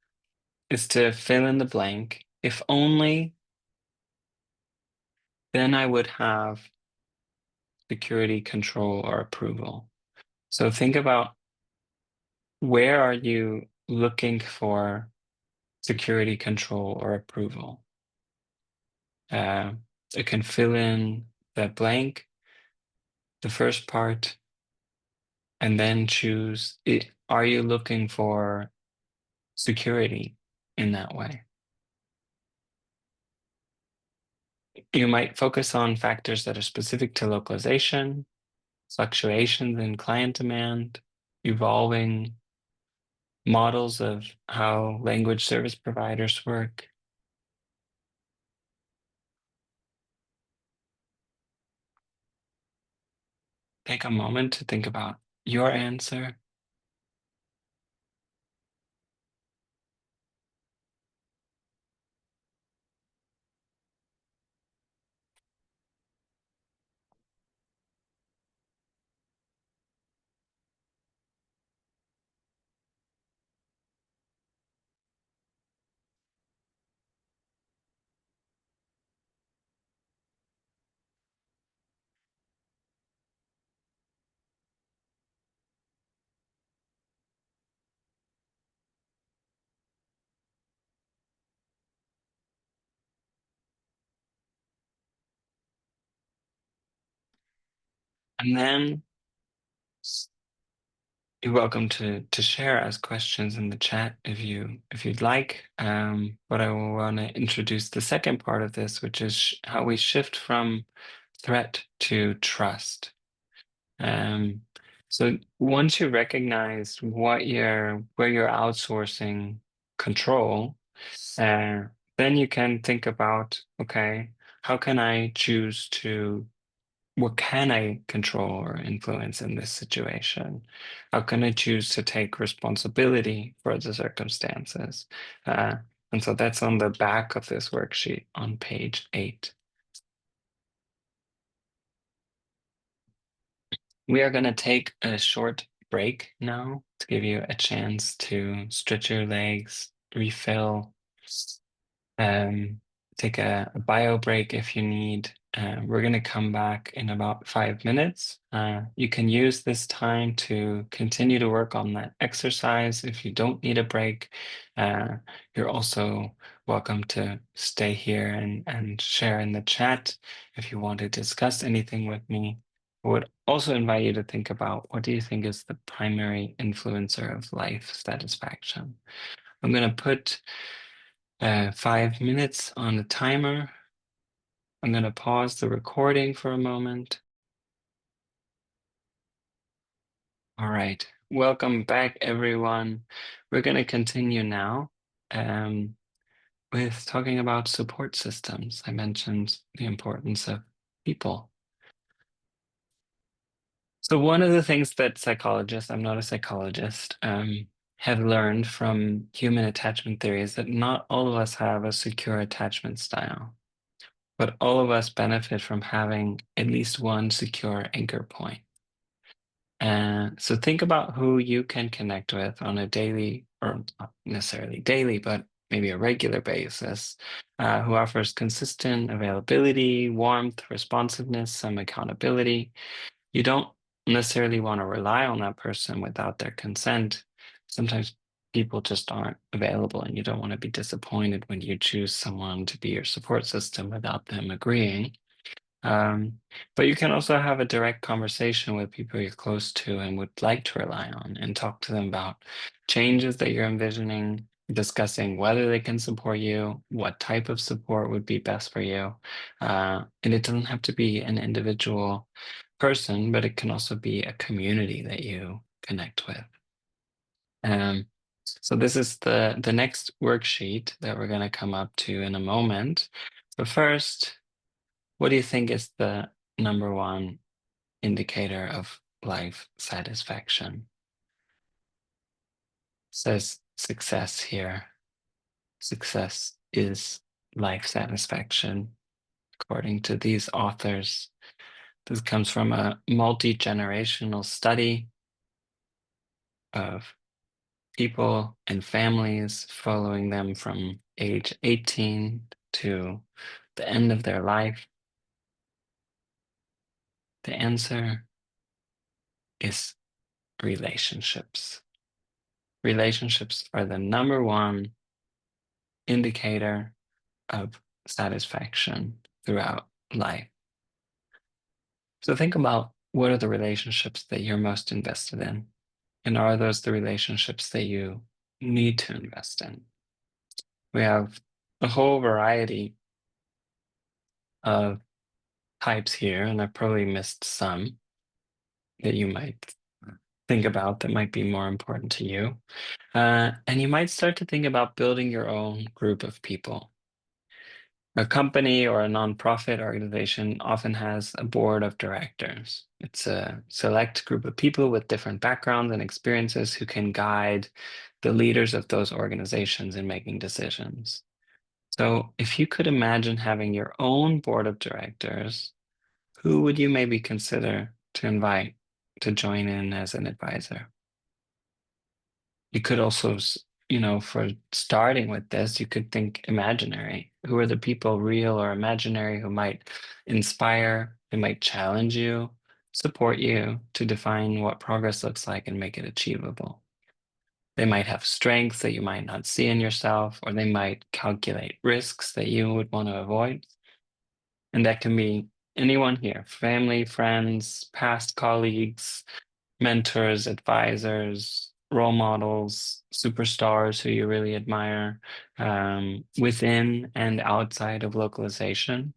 is to fill in the blank. If only, then I would have security control or approval. So think about, where are you looking for security control or approval? Uh, I can fill in the blank, the first part, and then choose it. Are you looking for security in that way? You might focus on factors that are specific to localization, fluctuations in client demand, evolving models of how language service providers work. Take a moment to think about your answer. And then you're welcome to share as questions in the chat if you'd like. But I want to introduce the second part of this, which is how we shift from threat to trust. Um, so once you recognize where you're outsourcing control, uh, then you can think about, okay, how can I choose to what can I control or influence in this situation? How can I choose to take responsibility for the circumstances? Uh, and so that's on the back of this worksheet on page 8. We are going to take a short break now to give you a chance to stretch your legs, refill, um, take a bio break if you need. We're going to come back in about 5 minutes. You can use this time to continue to work on that exercise. If you don't need a break, you're also welcome to stay here and share in the chat if you want to discuss anything with me. I would also invite you to think about, what do you think is the primary influencer of life satisfaction? I'm going to put 5 minutes on the timer. I'm going to pause the recording for a moment. All right. Welcome back, everyone. We're going to continue now. with talking about support systems. I mentioned the importance of people. So one of the things that psychologists, I'm not a psychologist, have learned from human attachment theory is that not all of us have a secure attachment style, but all of us benefit from having at least one secure anchor point. And so think about who you can connect with on a daily, or not necessarily daily, but maybe a regular basis, who offers consistent availability, warmth, responsiveness, some accountability. You don't necessarily want to rely on that person without their consent. Sometimes people just aren't available, and you don't want to be disappointed when you choose someone to be your support system without them agreeing. Um, but you can also have a direct conversation with people you're close to and would like to rely on, and talk to them about changes that you're envisioning, discussing whether they can support you, what type of support would be best for you. And it doesn't have to be an individual person, but it can also be a community that you connect with. Um, so this is the next worksheet that we're going to come up to in a moment. But first, what do you think is the number one indicator of life satisfaction? It says success here. Success is life satisfaction, according to these authors. This comes from a multi-generational study of people and families, following them from age 18 to the end of their life. The answer is relationships. Relationships are the number one indicator of satisfaction throughout life. So think about, what are the relationships that you're most invested in? And are those the relationships that you need to invest in? We have a whole variety of types here, and I probably missed some that you might think about that might be more important to you. And you might start to think about building your own group of people. A company or a nonprofit organization often has a board of directors. It's a select group of people with different backgrounds and experiences who can guide the leaders of those organizations in making decisions. So, if you could imagine having your own board of directors, who would you maybe consider to invite to join in as an advisor? You could also, for starting with this, you could think imaginary. Who are the people, real or imaginary, who might inspire, who might challenge you, support you to define what progress looks like and make it achievable? They might have strengths that you might not see in yourself, or they might calculate risks that you would want to avoid. And that can be anyone here: family, friends, past colleagues, mentors, advisors, role models, superstars who you really admire, within and outside of localization.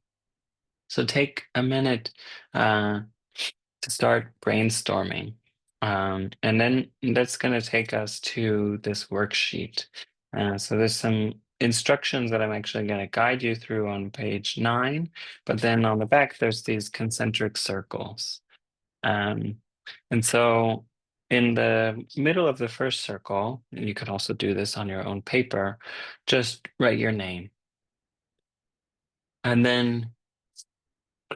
So take a minute to start brainstorming. And then that's going to take us to this worksheet. So there's some instructions that I'm actually going to guide you through on page 9, but then on the back, there's these concentric circles. Um, and so in the middle of the first circle, and you could also do this on your own paper, just write your name. And then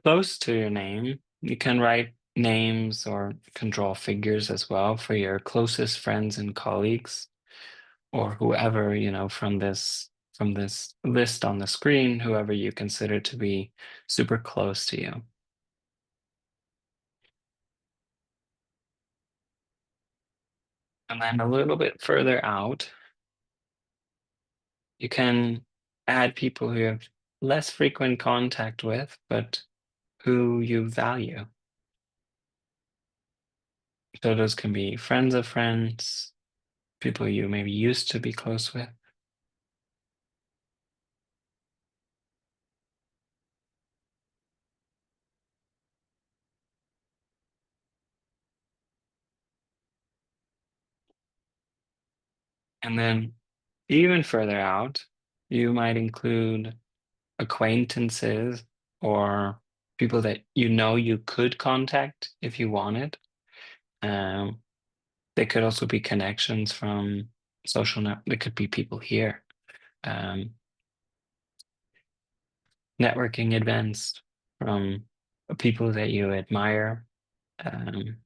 close to your name, you can write names or can draw figures as well for your closest friends and colleagues, or whoever, from this list on the screen, whoever you consider to be super close to you. And then a little bit further out, you can add people who you have less frequent contact with, but who you value. So those can be friends of friends, people you maybe used to be close with. And then even further out, You might include acquaintances or people that you know you could contact if you wanted. Um, they could also be connections from social net. There could be people here. Um, networking events from people that you admire. Um,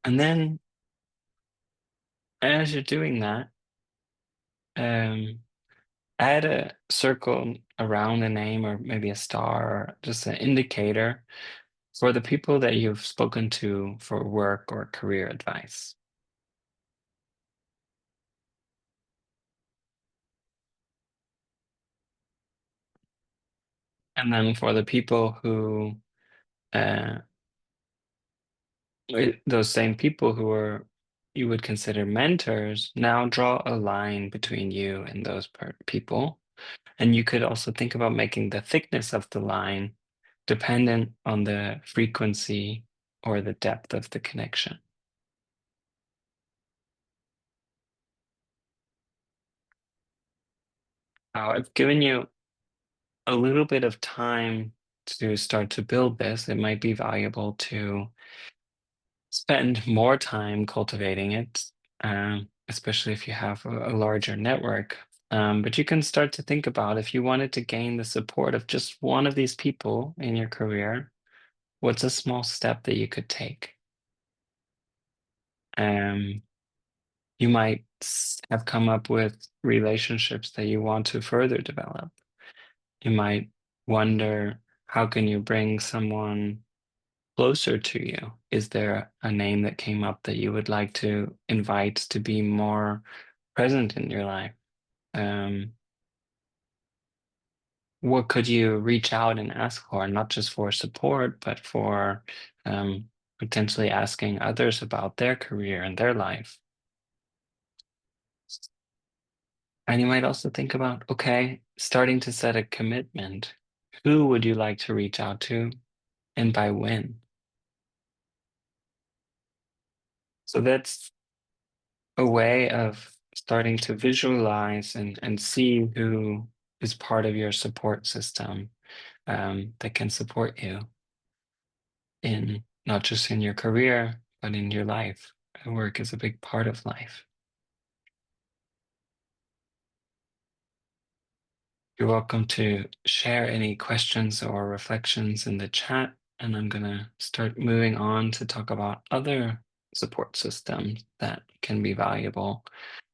and then as you're doing that, um, add a circle around a name or maybe a star or just an indicator for the people that you've spoken to for work or career advice. And then for the people who, uh, those same people who are you would consider mentors, now draw a line between you and those people. And you could also think about making the thickness of the line dependent on the frequency or the depth of the connection. Now, I've given you a little bit of time to start to build this. It might be valuable to spend more time cultivating it, especially if you have a larger network. But you can start to think about if you wanted to gain the support of just one of these people in your career, what's a small step that you could take? Um, you might have come up with relationships that you want to further develop. You might wonder, how can you bring someone closer to you? Is there a name that came up that you would like to invite to be more present in your life? Um, what could you reach out and ask for, not just for support, but for potentially asking others about their career and their life? And you might also think about, okay, starting to set a commitment. Who would you like to reach out to and by when? So that's a way of starting to visualize and see who is part of your support system that can support you in not just in your career, but in your life. Work is a big part of life. You're welcome to share any questions or reflections in the chat, and I'm going to start moving on to talk about other support systems that can be valuable.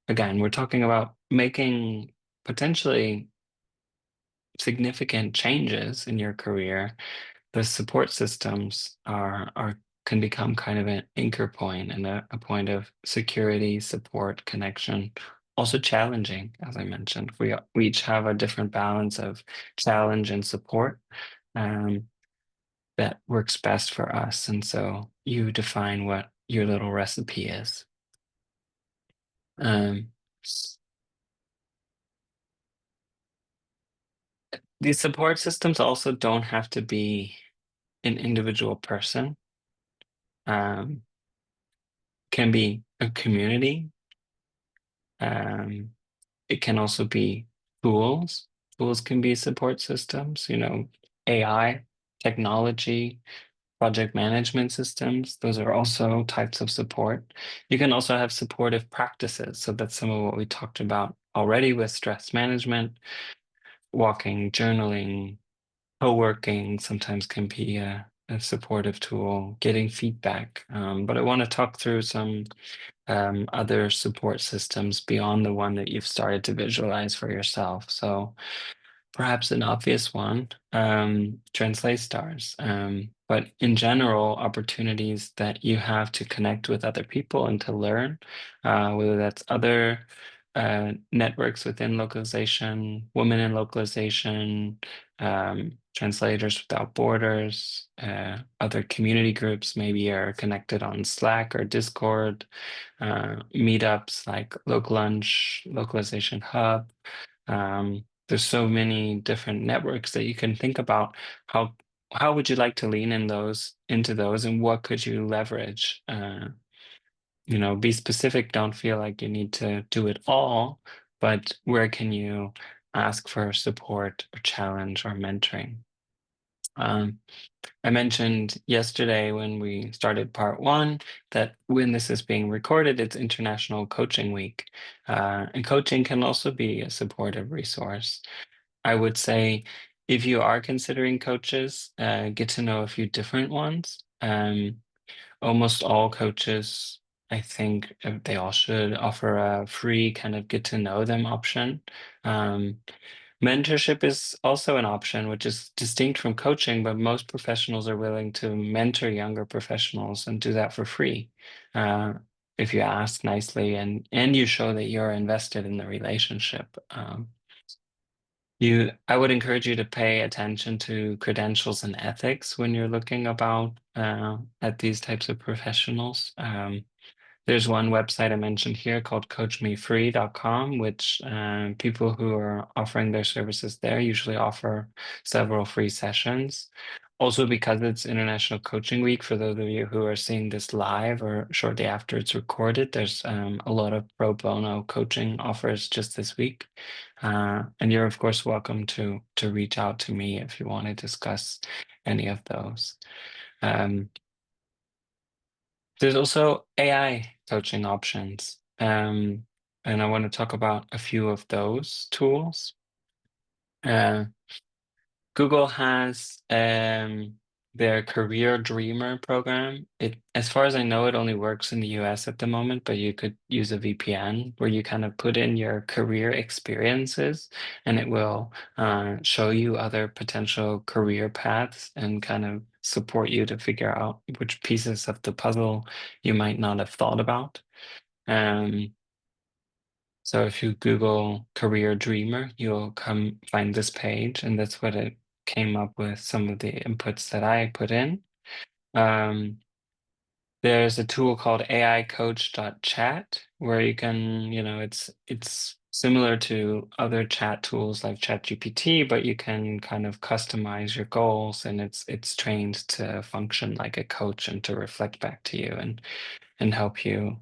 Again, we're talking about making potentially significant changes in your career. The support systems are can become kind of an anchor point and a point of security, support, connection. Also challenging, as I mentioned. We each have a different balance of challenge and support um, that works best for us. And so you define what your little recipe is. Um, these support systems also don't have to be an individual person. Um, can be a community. Um, it can also be tools. Tools can be support systems, AI, technology, project management systems. Those are also types of support. You can also have supportive practices. So that's some of what we talked about already with stress management, walking, journaling, co-working sometimes can be a supportive tool, getting feedback. But I want to talk through some other support systems beyond the one that you've started to visualize for yourself. So perhaps an obvious one, TranslaStars. But in general, opportunities that you have to connect with other people and to learn, whether that's other networks within localization, women in localization, translators without borders, other community groups maybe are connected on Slack or Discord, meetups like Local Lunch, Localization Hub. There's so many different networks that you can think about. How would you like to lean into those, and what could you leverage? be specific. Don't feel like you need to do it all, but where can you ask for support or challenge or mentoring? Um, I mentioned yesterday when we started part one that when this is being recorded, it's International Coaching Week. And coaching can also be a supportive resource. I would say if you are considering coaches, get to know a few different ones. Almost all coaches, I think they all should offer a free kind of get to know them option. Um, Mentorship is also an option, which is distinct from coaching, but most professionals are willing to mentor younger professionals and do that for free. Uh, if you ask nicely and you show that you're invested in the relationship. I would encourage you to pay attention to credentials and ethics when you're looking about at these types of professionals. There's one website I mentioned here called coachmefree.com, which people who are offering their services there usually offer several free sessions. Also, because it's International Coaching Week, for those of you who are seeing this live or shortly after it's recorded, there's a lot of pro bono coaching offers just this week. And you're, of course, welcome to reach out to me if you want to discuss any of those. Um, there's also AI coaching options. And I want to talk about a few of those tools. Uh, Google has their Career Dreamer program. As far as I know, it only works in the US at the moment, but you could use a VPN where you kind of put in your career experiences and it will show you other potential career paths and kind of support you to figure out which pieces of the puzzle you might not have thought about. Um, so if you Google Career Dreamer, you'll come find this page, and that's what it came up with some of the inputs that I put in. Um, there's a tool called AIcoach.chat where you can, it's similar to other chat tools like ChatGPT, but you can kind of customize your goals and it's trained to function like a coach and to reflect back to you and help you.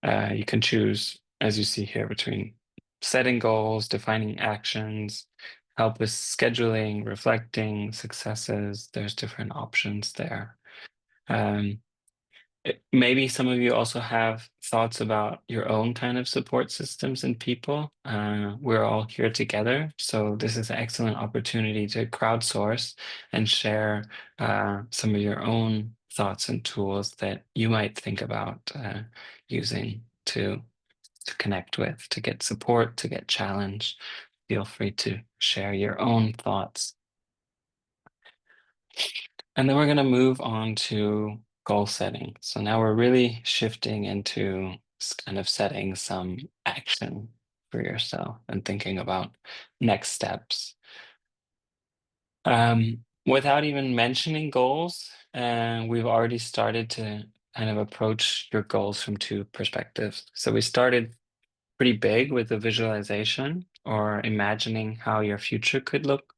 You can choose, as you see here, between setting goals, defining actions, help with scheduling, reflecting successes. There's different options there. Um, Maybe some of you also have thoughts about your own kind of support systems and people. We're all here together, so this is an excellent opportunity to crowdsource and share some of your own thoughts and tools that you might think about using to connect with, to get support, to get challenged. Feel free to share your own thoughts. And then we're going to move on to goal setting. So now we're really shifting into kind of setting some action for yourself and thinking about next steps. Without even mentioning goals, we've already started to kind of approach your goals from two perspectives. So we started pretty big with the visualization or imagining how your future could look.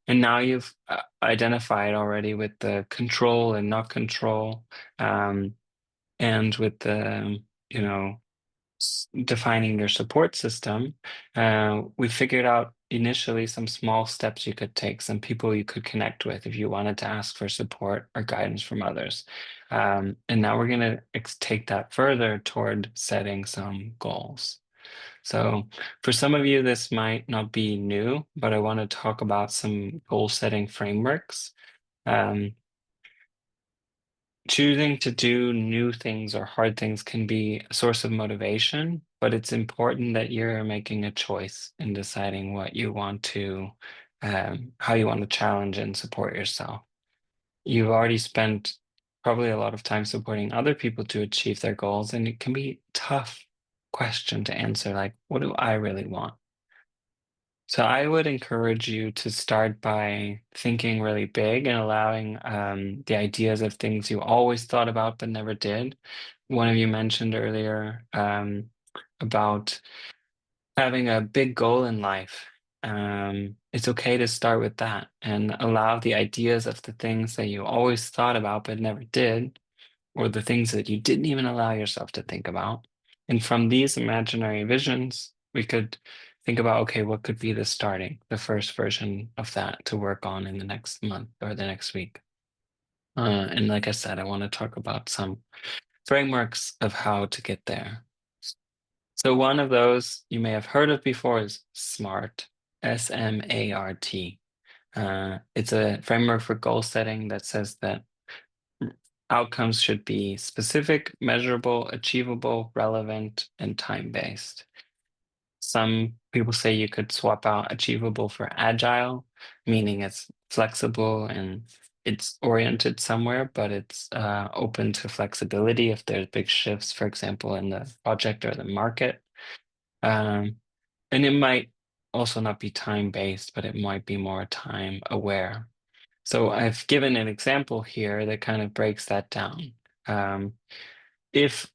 And now you've identified already with the control and not control, and with the, defining your support system. We figured out initially some small steps you could take, some people you could connect with if you wanted to ask for support or guidance from others. And now we're going to take that further toward setting some goals. So for some of you, this might not be new, but I want to talk about some goal setting frameworks. Um, Choosing to do new things or hard things can be a source of motivation, but it's important that you're making a choice in deciding what you want to, how you want to challenge and support yourself. You've already spent probably a lot of time supporting other people to achieve their goals, and it can be a tough question to answer, like, what do I really want? So I would encourage you to start by thinking really big and allowing the ideas of things you always thought about but never did. One of you mentioned earlier about having a big goal in life. It's okay to start with that and allow the ideas of the things that you always thought about but never did. or the things that you didn't even allow yourself to think about. And from these imaginary visions, we could think about, okay, what could be the first version of that to work on in the next month or the next week. And like I said, I want to talk about some frameworks of how to get there. So one of those you may have heard of before is SMART, SMART. It's a framework for goal setting that says that outcomes should be specific, measurable, achievable, relevant, and time-based. Some people say you could swap out achievable for agile, meaning it's flexible and it's oriented somewhere, but it's open to flexibility if there's big shifts, for example, in the project or the market. Um, and it might also not be time-based, but it might be more time aware. So I've given an example here that kind of breaks that down. Um, if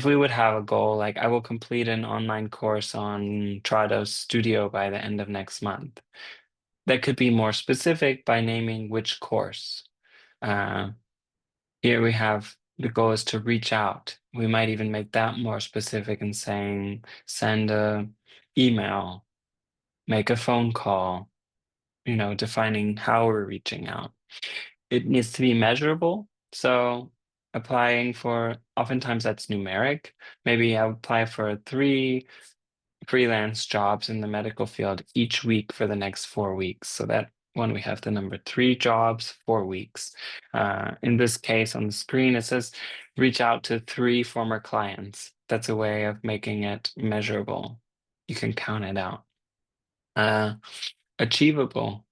we would have a goal like I will complete an online course on Trados Studio by the end of next month, that could be more specific by naming which course. Uh, Here we have the goal is to reach out. We might even make that more specific and saying send a email, make a phone call, defining how we're reaching out. It needs to be measurable. So applying for, oftentimes that's numeric. Maybe I apply for 3 freelance jobs in the medical field each week for the next 4 weeks. So that one we have the number 3 jobs, 4 weeks. In this case on the screen, it says reach out to 3 former clients. That's a way of making it measurable. You can count it out. Achievable.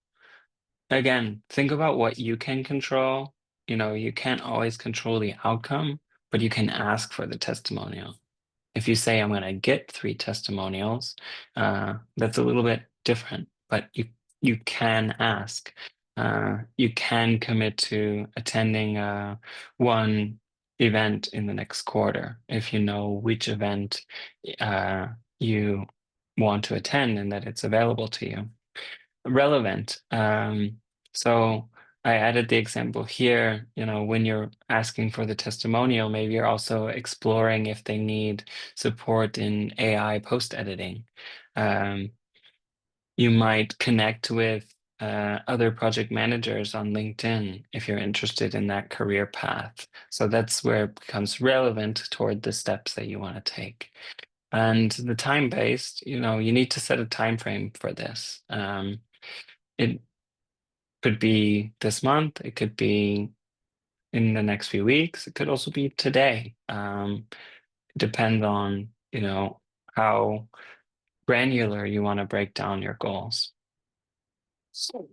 Again, think about what you can control. You can't always control the outcome, but you can ask for the testimonial. If you say, I'm going to get 3 testimonials, that's a little bit different, but you can ask. You can commit to attending one event in the next quarter if you know which event uh, you want to attend and that it's available to you. Relevant. So I added the example here, when you're asking for the testimonial, maybe you're also exploring if they need support in AI post editing. Um, you might connect with other project managers on LinkedIn if you're interested in that career path. So that's where it becomes relevant toward the steps that you want to take. And the time-based, you need to set a time frame for this. It could be this month, it could be in the next few weeks, it could also be today. Depends on, how granular you want to break down your goals. So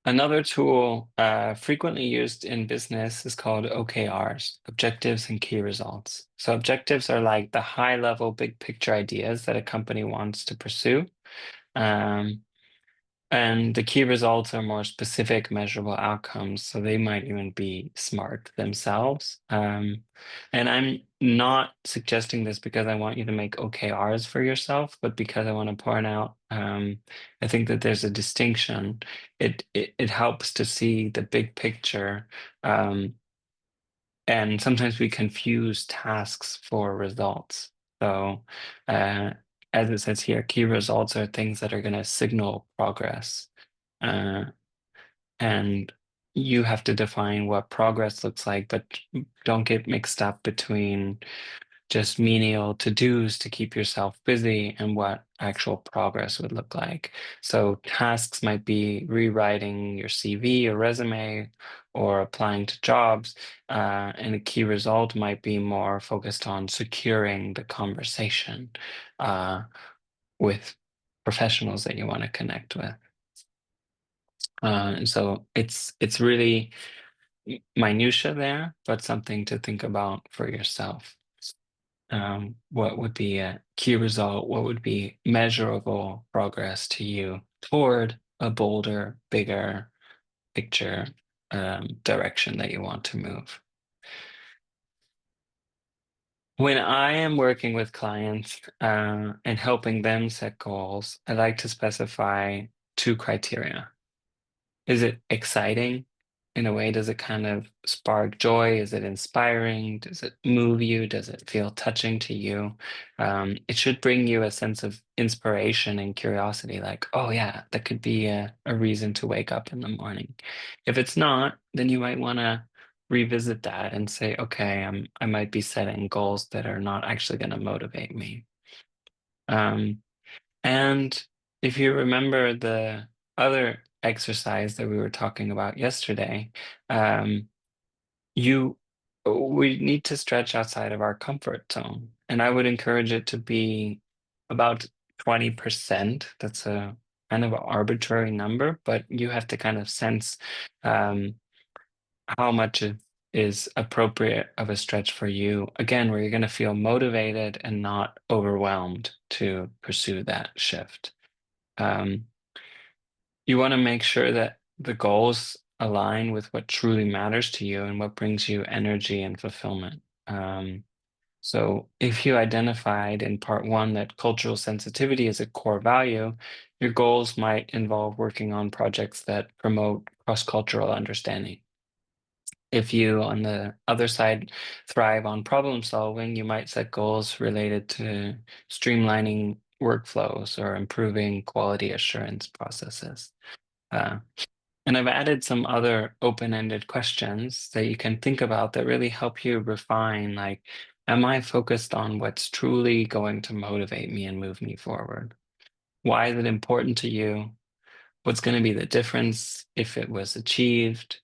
another tool frequently used in business is called OKRs, objectives and key results. So objectives are like the high level, big picture ideas that a company wants to pursue. Um, And the key results are more specific, measurable outcomes, so they might even be smart themselves. And I'm not suggesting this because I want you to make OKRs for yourself, but because I want to point out, I think that there's a distinction. It helps to see the big picture, and sometimes we confuse tasks for results. So, as it says here, key results are things that are going to signal progress. Uh, and you have to define what progress looks like, but don't get mixed up between just menial to-dos to keep yourself busy and what actual progress would look like. So tasks might be rewriting your CV or resume or applying to jobs, and a key result might be more focused on securing the conversation with professionals that you want to connect with. So it's really minutia there, but something to think about for yourself. What would be a key result? What would be measurable progress to you toward a bolder, bigger picture direction that you want to move? When I am working with clients and helping them set goals, I like to specify 2 criteria. Is it exciting in a way, does it kind of spark joy? Is it inspiring? Does it move you? Does it feel touching to you? It should bring you a sense of inspiration and curiosity, like, oh yeah, that could be a reason to wake up in the morning. If it's not, then you might want to revisit that and say, okay, I might be setting goals that are not actually going to motivate me. Um, and if you remember the other exercise that we were talking about yesterday, um, you we need to stretch outside of our comfort zone. And I would encourage it to be about 20%. That's a kind of an arbitrary number, but you have to kind of sense um, how much is appropriate of a stretch for you. Again, where you're going to feel motivated and not overwhelmed to pursue that shift. Um, you want to make sure that the goals align with what truly matters to you and what brings you energy and fulfillment. So if you identified in part one that cultural sensitivity is a core value, your goals might involve working on projects that promote cross-cultural understanding. If you, on the other side, thrive on problem solving, you might set goals related to streamlining workflows or improving quality assurance processes. Uh, and I've added some other open-ended questions that you can think about that really help you refine, like, am I focused on what's truly going to motivate me and move me forward? Why is it important to you? What's going to be the difference if it was achieved?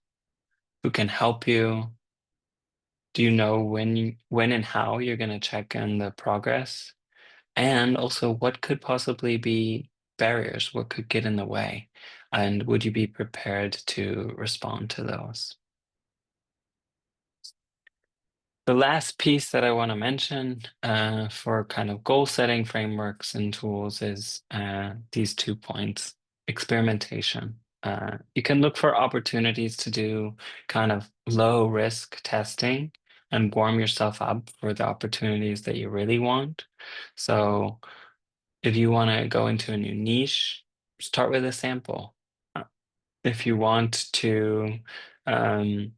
Who can help you? Do you know when and how you're going to check in the progress? And also, what could possibly be barriers? What could get in the way? And would you be prepared to respond to those? The last piece that I want to mention for kind of goal setting frameworks and tools is these 2 points: experimentation. You can look for opportunities to do kind of low risk testing and warm yourself up for the opportunities that you really want. So if you want to go into a new niche, start with a sample. Uh, If you want to um,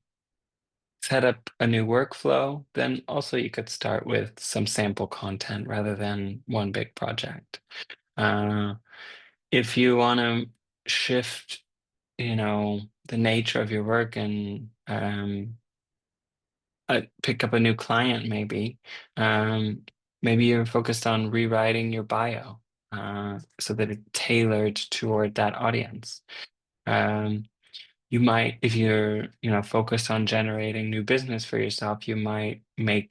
set up a new workflow, then also you could start with some sample content rather than one big project. Uh, if you want to shift, the nature of your work and pick up a new client, maybe you're focused on rewriting your bio so that it's tailored toward that audience. Um, you might, if you're, focused on generating new business for yourself, you might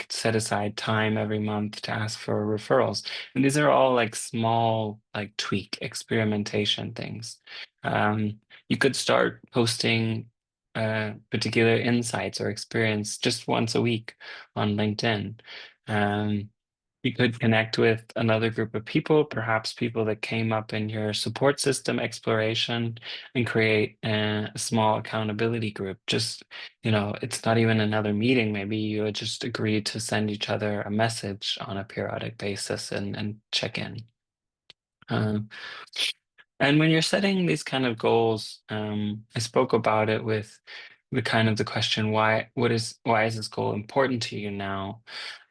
set aside time every month to ask for referrals. And these are all like small, like tweak experimentation things. You could start posting particular insights or experience just once a week on LinkedIn. Um, you could connect with another group of people, perhaps people that came up in your support system exploration, and create a small accountability group. Just, it's not even another meeting. Maybe you would just agree to send each other a message on a periodic basis and check in. Um, and when you're setting these kind of goals, I spoke about it with the question, why is this goal important to you now?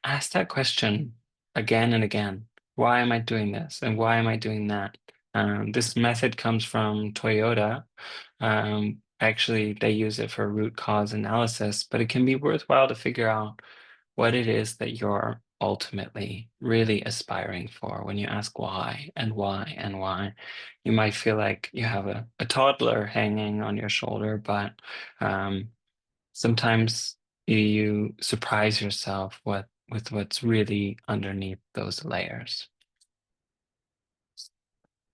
Ask that question again and again. Why am I doing this? And why am I doing that? This method comes from Toyota. Actually, they use it for root cause analysis, but it can be worthwhile to figure out what it is that you're ultimately really aspiring for when you ask why and why and why. You might feel like you have a toddler hanging on your shoulder, but um, sometimes you surprise yourself with what's really underneath those layers.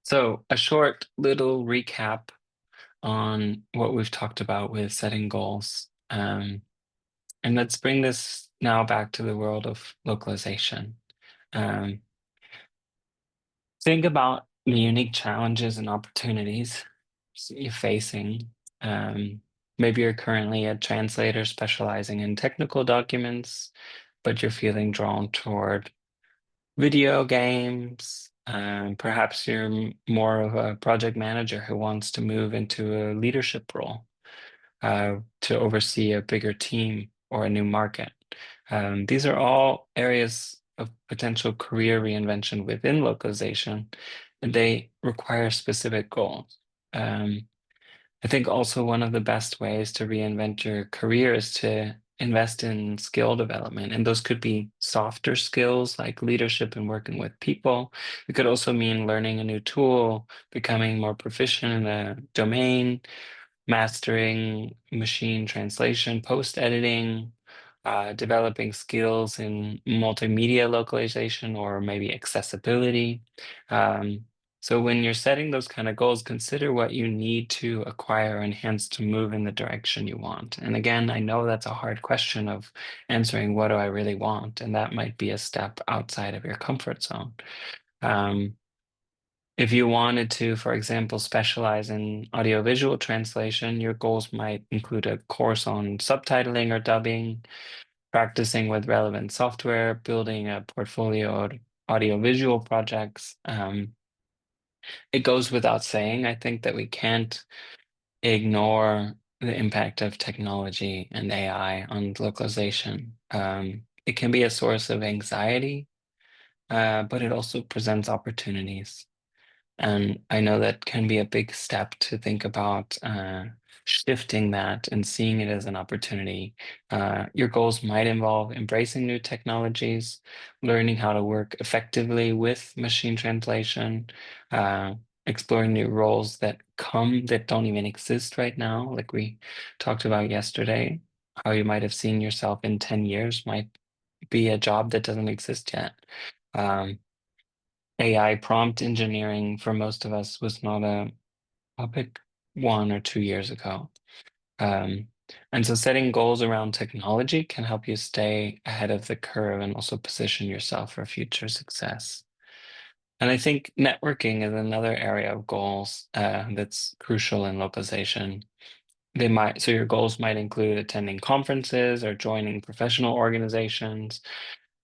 So, a short little recap on what we've talked about with setting goals. And let's bring this now back to the world of localization. Um, think about the unique challenges and opportunities you're facing. Um, Maybe you're currently a translator specializing in technical documents, but you're feeling drawn toward video games. Perhaps you're more of a project manager who wants to move into a leadership role. to oversee a bigger team or a new market. These are all areas of potential career reinvention within localization, and they require specific goals. Um, I think also one of the best ways to reinvent your career is to invest in skill development. And those could be softer skills like leadership and working with people. It could also mean learning a new tool, becoming more proficient in a domain, mastering machine translation, post editing, developing skills in multimedia localization or maybe accessibility. Um, so when you're setting those kind of goals, consider what you need to acquire or enhance to move in the direction you want. And again, I know that's a hard question of answering what do I really want, and that might be a step outside of your comfort zone. Um, if you wanted to, for example, specialize in audiovisual translation, your goals might include a course on subtitling or dubbing, practicing with relevant software, building a portfolio of audiovisual projects. It goes without saying, I think, that we can't ignore the impact of technology and AI on localization. It can be a source of anxiety, but it also presents opportunities. And I know that can be a big step to think about shifting that and seeing it as an opportunity. Your goals might involve embracing new technologies, learning how to work effectively with machine translation, uh, exploring new roles that don't even exist right now, like we talked about yesterday. How you might have seen yourself in 10 years might be a job that doesn't exist yet. Um, AI prompt engineering for most of us was not a topic 1 or 2 years ago. Um, and so setting goals around technology can help you stay ahead of the curve and also position yourself for future success. And I think networking is another area of goals that's crucial in localization. So your goals might include attending conferences or joining professional organizations,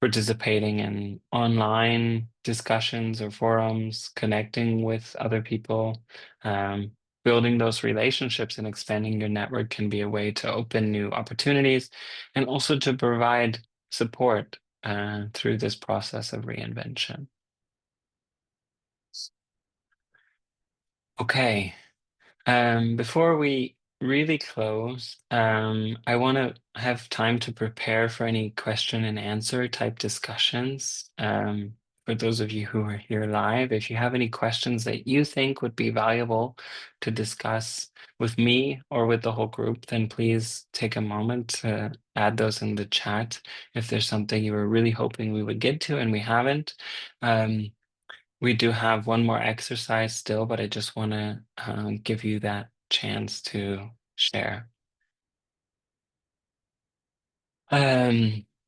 participating in online discussions or forums, connecting with other people, um, building those relationships and expanding your network can be a way to open new opportunities and also to provide support through this process of reinvention. Okay. Before we really close, I want to have time to prepare for any question and answer type discussions. For those of you who are here live, if you have any questions that you think would be valuable to discuss with me or with the whole group, then please take a moment to add those in the chat. If there's something you were really hoping we would get to and we haven't, um, we do have one more exercise still, but I just want to give you that chance to share.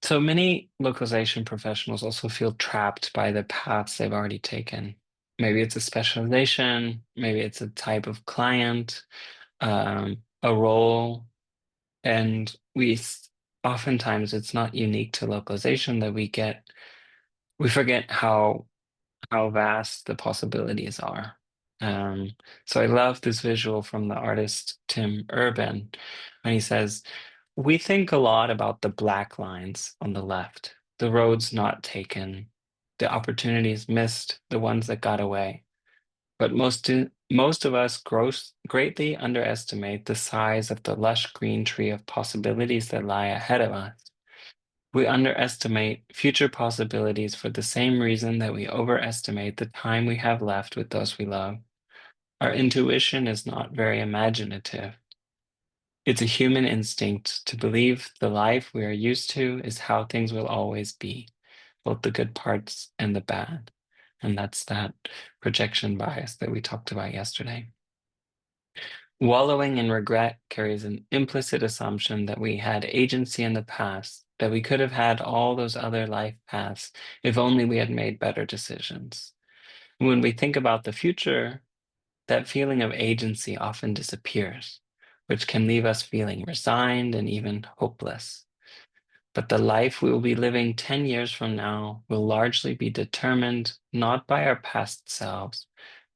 So many localization professionals also feel trapped by the paths they've already taken. Maybe it's a specialization, maybe it's a type of client, a role, and oftentimes it's not unique to localization that we forget how vast the possibilities are. So I love this visual from the artist Tim Urban when he says, we think a lot about the black lines on the left, the roads not taken, the opportunities missed, the ones that got away. But most of us greatly underestimate the size of the lush green tree of possibilities that lie ahead of us. We underestimate future possibilities for the same reason that we overestimate the time we have left with those we love. Our intuition is not very imaginative. It's a human instinct to believe the life we are used to is how things will always be, both the good parts and the bad. And that's that projection bias that we talked about yesterday. Wallowing in regret carries an implicit assumption that we had agency in the past, that we could have had all those other life paths if only we had made better decisions. When we think about the future, that feeling of agency often disappears, which can leave us feeling resigned and even hopeless. But the life we will be living 10 years from now will largely be determined not by our past selves,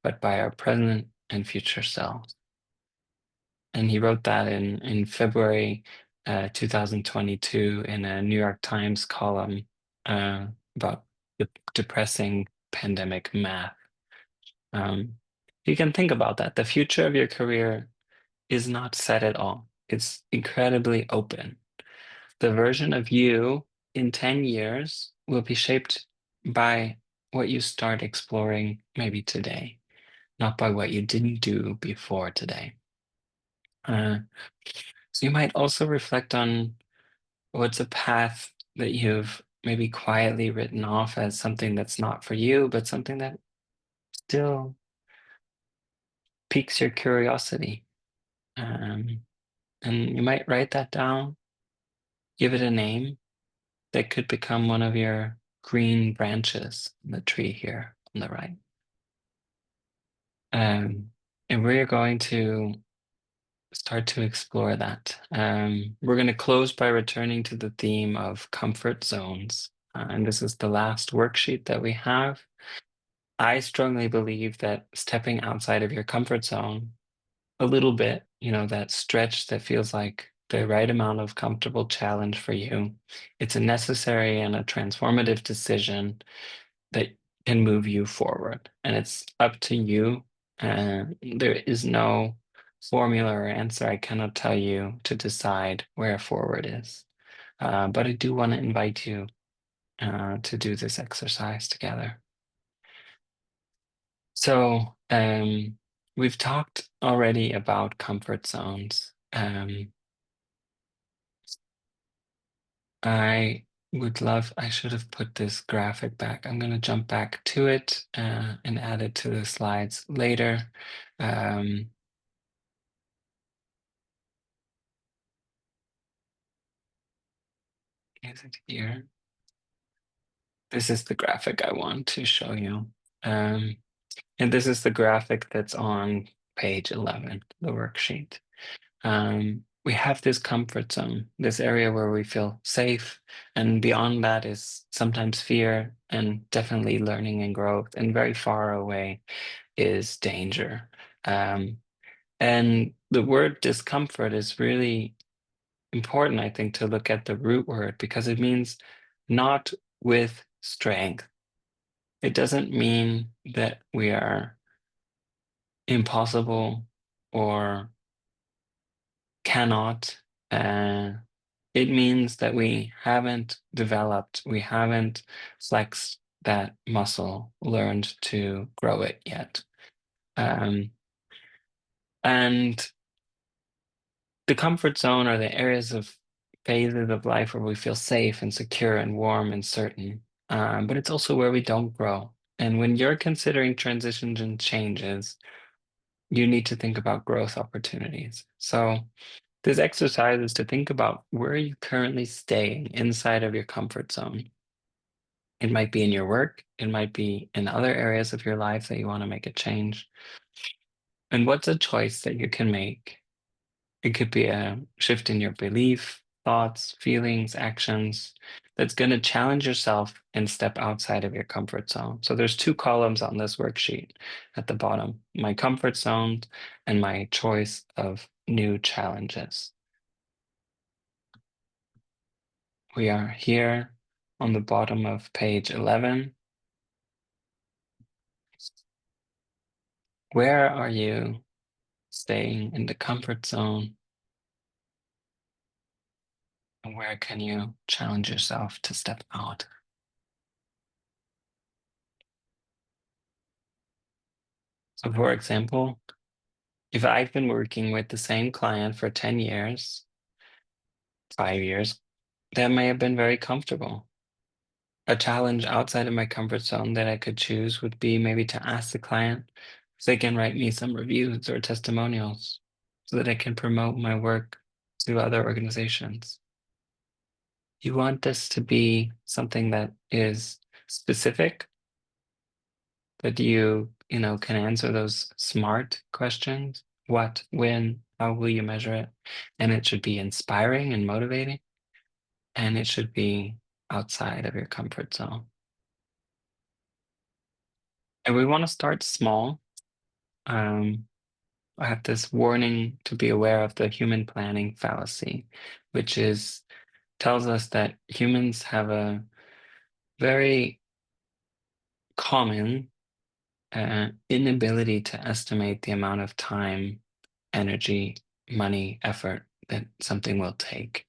but by our present and future selves. And he wrote that in February 2022 in a New York Times column uh, about the depressing pandemic math. Um, you can think about that. The future of your career is not set at all. It's incredibly open. The version of you in 10 years will be shaped by what you start exploring maybe today, not by what you didn't do before today. Uh, so you might also reflect on what's a path that you've maybe quietly written off as something that's not for you, but something that still piques your curiosity. Um, and you might write that down, give it a name that could become one of your green branches in the tree here on the right. Um, and we're going to start to explore that. We're going to close by returning to the theme of comfort zones. And this is the last worksheet that we have. I strongly believe that stepping outside of your comfort zone a little bit, that stretch that feels like the right amount of comfortable challenge for you, it's a necessary and a transformative decision that can move you forward. And it's up to you. And there is no formula or answer. I cannot tell you to decide where forward is. But I do want to invite you to do this exercise together. So we've talked already about comfort zones. I should have put this graphic back. I'm going to jump back to it and add it to the slides later. Um, is it here? This is the graphic I want to show you. And this is the graphic that's on page 11, the worksheet. We have this comfort zone, this area where we feel safe, and beyond that is sometimes fear and definitely learning and growth, and very far away is danger. And the word discomfort is really important, I think, to look at the root word because it means not with strength. It doesn't mean that we are impossible or cannot. It means that we haven't developed, we haven't flexed that muscle, learned to grow it yet. Um, and the comfort zone are the areas of phases of life where we feel safe and secure and warm and certain. But it's also where we don't grow. And when you're considering transitions and changes, you need to think about growth opportunities. So this exercise is to think about where are you currently staying inside of your comfort zone. It might be in your work, it might be in other areas of your life that you want to make a change. And what's a choice that you can make? It could be a shift in your belief, thoughts, feelings, actions that's going to challenge yourself and step outside of your comfort zone. So there's two columns on this worksheet at the bottom, my comfort zone and my choice of new challenges. We are here on the bottom of page 11. Where are you staying in the comfort zone? And where can you challenge yourself to step out? So, for example, if I've been working with the same client for 10 years, 5 years, that may have been very comfortable. A challenge outside of my comfort zone that I could choose would be maybe to ask the client if they can write me some reviews or testimonials so that I can promote my work to other organizations. You want this to be something that is specific, that you can answer those SMART questions. What, when, how will you measure it? And it should be inspiring and motivating, and it should be outside of your comfort zone. And we want to start small. Um, I have this warning to be aware of the human planning fallacy, which is tells us that humans have a very common inability to estimate the amount of time, energy, money, effort that something will take.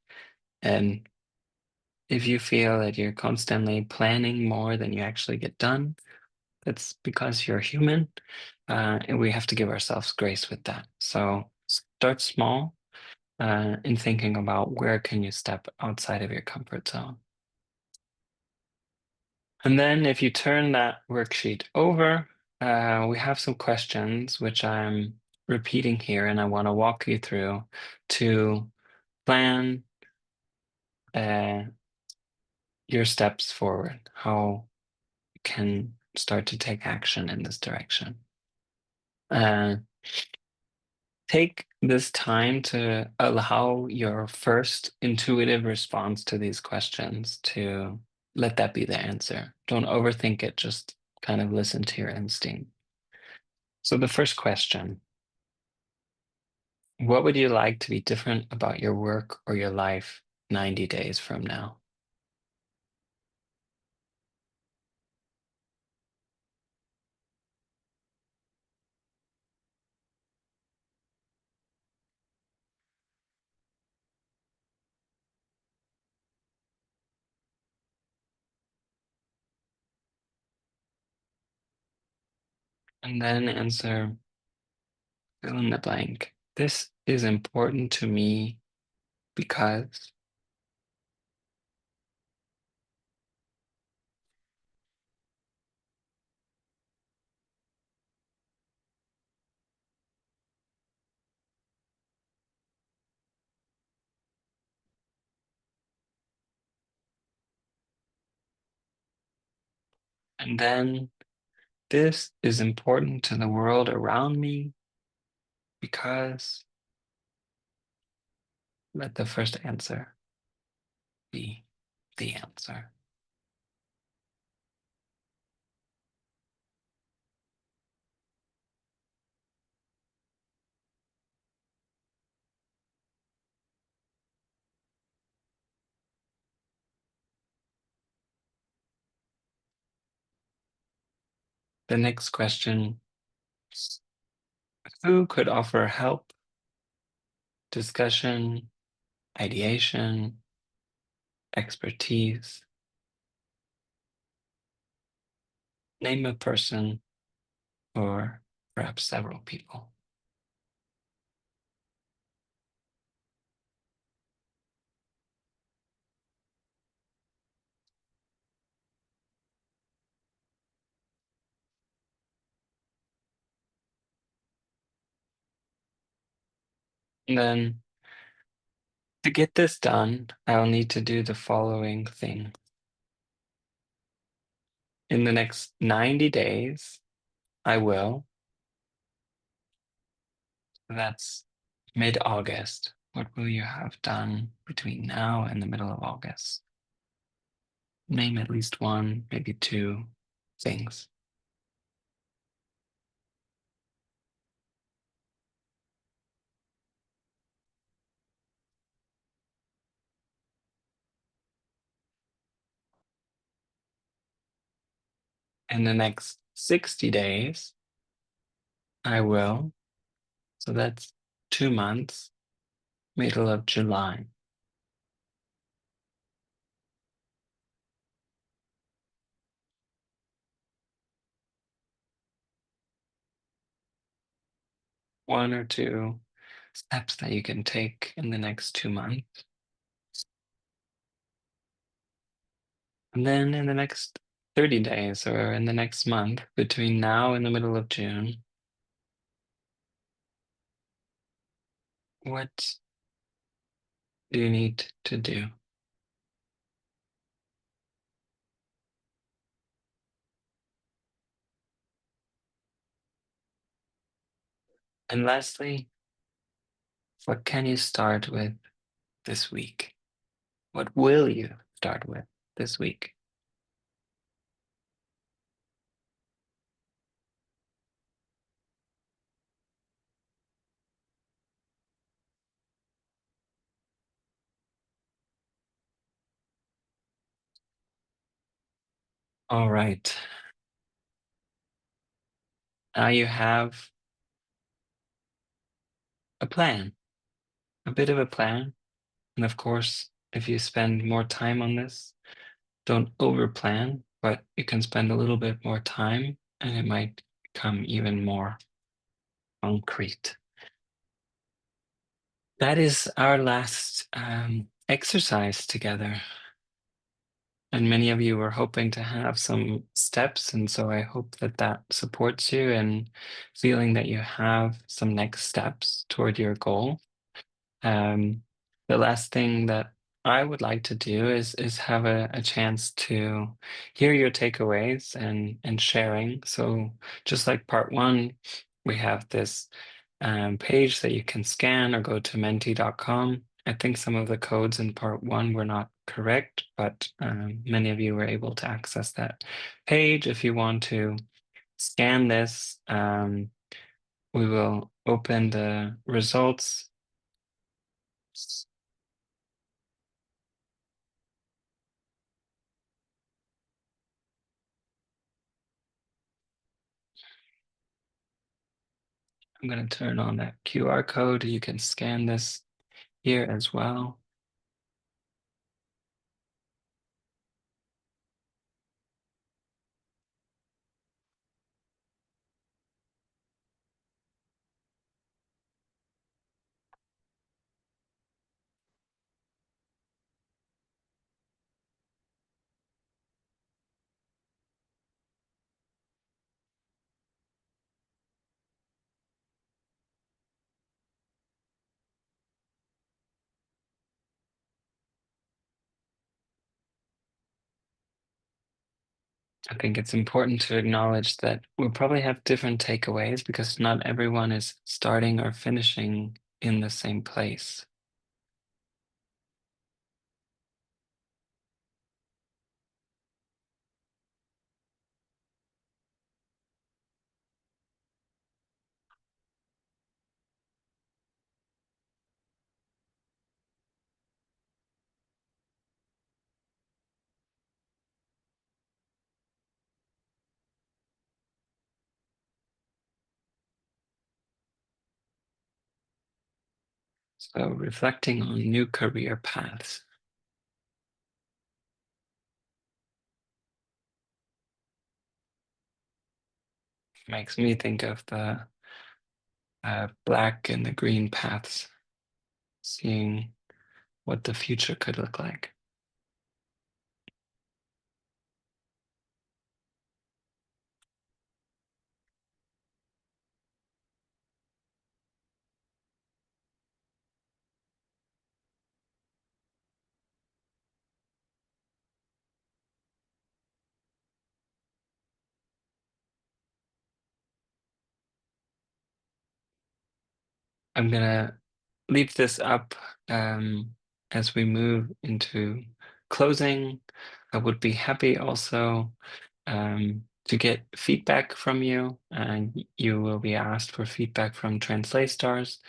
And if you feel that you're constantly planning more than you actually get done, that's because you're human, and we have to give ourselves grace with that. So start small in thinking about where can you step outside of your comfort zone. And then if you turn that worksheet over, we have some questions which I'm repeating here, and I want to walk you through to plan uh, your steps forward, how you can start to take action in this direction. Uh, Take this time to allow your first intuitive response to these questions to let that be the answer. Don't overthink it, just kind of listen to your instinct. So, the first question: what would you like to be different about your work or your life 90 days from now? And then answer, fill in the blank. This is important to me because, and then this is important to the world around me because, let the first answer be the answer. The next question: who could offer help, discussion, ideation, expertise? Name a person or perhaps several people. And then to get this done, I'll need to do the following thing. In the next 90 days, I will, that's mid-August. What will you have done between now and the middle of August? Name at least one, maybe two things. In the next 60 days, I will, so that's 2 months, middle of July. One or two steps that you can take in the next 2 months. And then in the next 30 days or in the next month, between now and the middle of June, what do you need to do? And lastly, what can you start with this week? What will you start with this week? All right. Now you have a plan, a bit of a plan. And of course, if you spend more time on this, don't over plan, but you can spend a little bit more time and it might become even more concrete. That is our last exercise together. And many of you were hoping to have some steps. And so I hope that that supports you in feeling that you have some next steps toward your goal. Um, the last thing that I would like to do is have a chance to hear your takeaways and sharing. So just like part one, we have this page that you can scan or go to menti.com. I think some of the codes in part one were not correct, but many of you were able to access that page. If you want to scan this, we will open the results. I'm going to turn on that QR code. You can scan this here as well. I think it's important to acknowledge that we'll probably have different takeaways because not everyone is starting or finishing in the same place. So reflecting on new career paths makes me think of the black and the green paths, seeing what the future could look like. I'm gonna leave this up as we move into closing. I would be happy also to get feedback from you, and you will be asked for feedback from TranslaStars.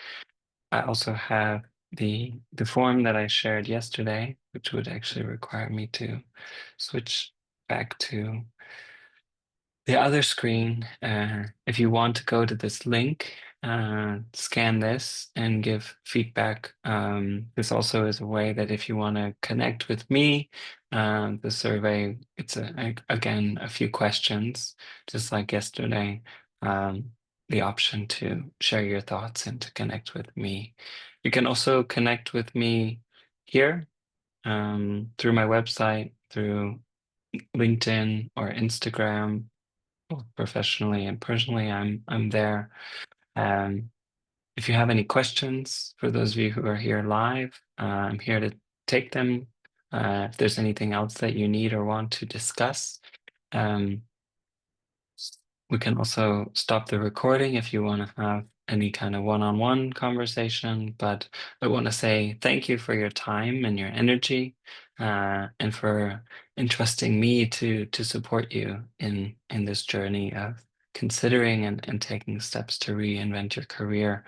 I also have the form that I shared yesterday, which would actually require me to switch back to the other screen. If you want to go to this link, scan this and give feedback. This also is a way that if you want to connect with me, the survey, it's again a few questions, just like yesterday. The option to share your thoughts and to connect with me. You can also connect with me here through my website, through LinkedIn or Instagram, both professionally and personally. I'm there. Um, if you have any questions, for those of you who are here live, I'm here to take them. If there's anything else that you need or want to discuss, um, we can also stop the recording if you want to have any kind of one-on-one conversation. But I want to say thank you for your time and your energy, and for entrusting me to support you in this journey of considering and taking steps to reinvent your career.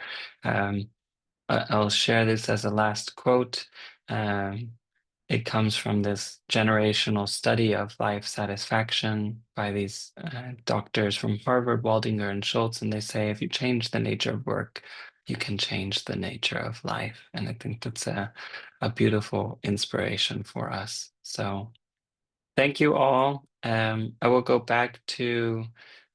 I'll share this as a last quote. Um, it comes from this generational study of life satisfaction by these doctors from Harvard, Waldinger and Schultz, and they say if you change the nature of work, you can change the nature of life. And I think that's a beautiful inspiration for us. So thank you all. I will go back to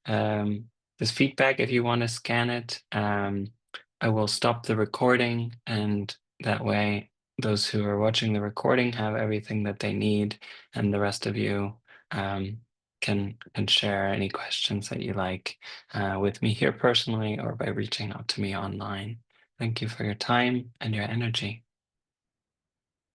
um, this feedback if you want to scan it. I will stop the recording, and that way those who are watching the recording have everything that they need, and the rest of you um, can share any questions that you like with me here personally or by reaching out to me online. Thank you for your time and your energy.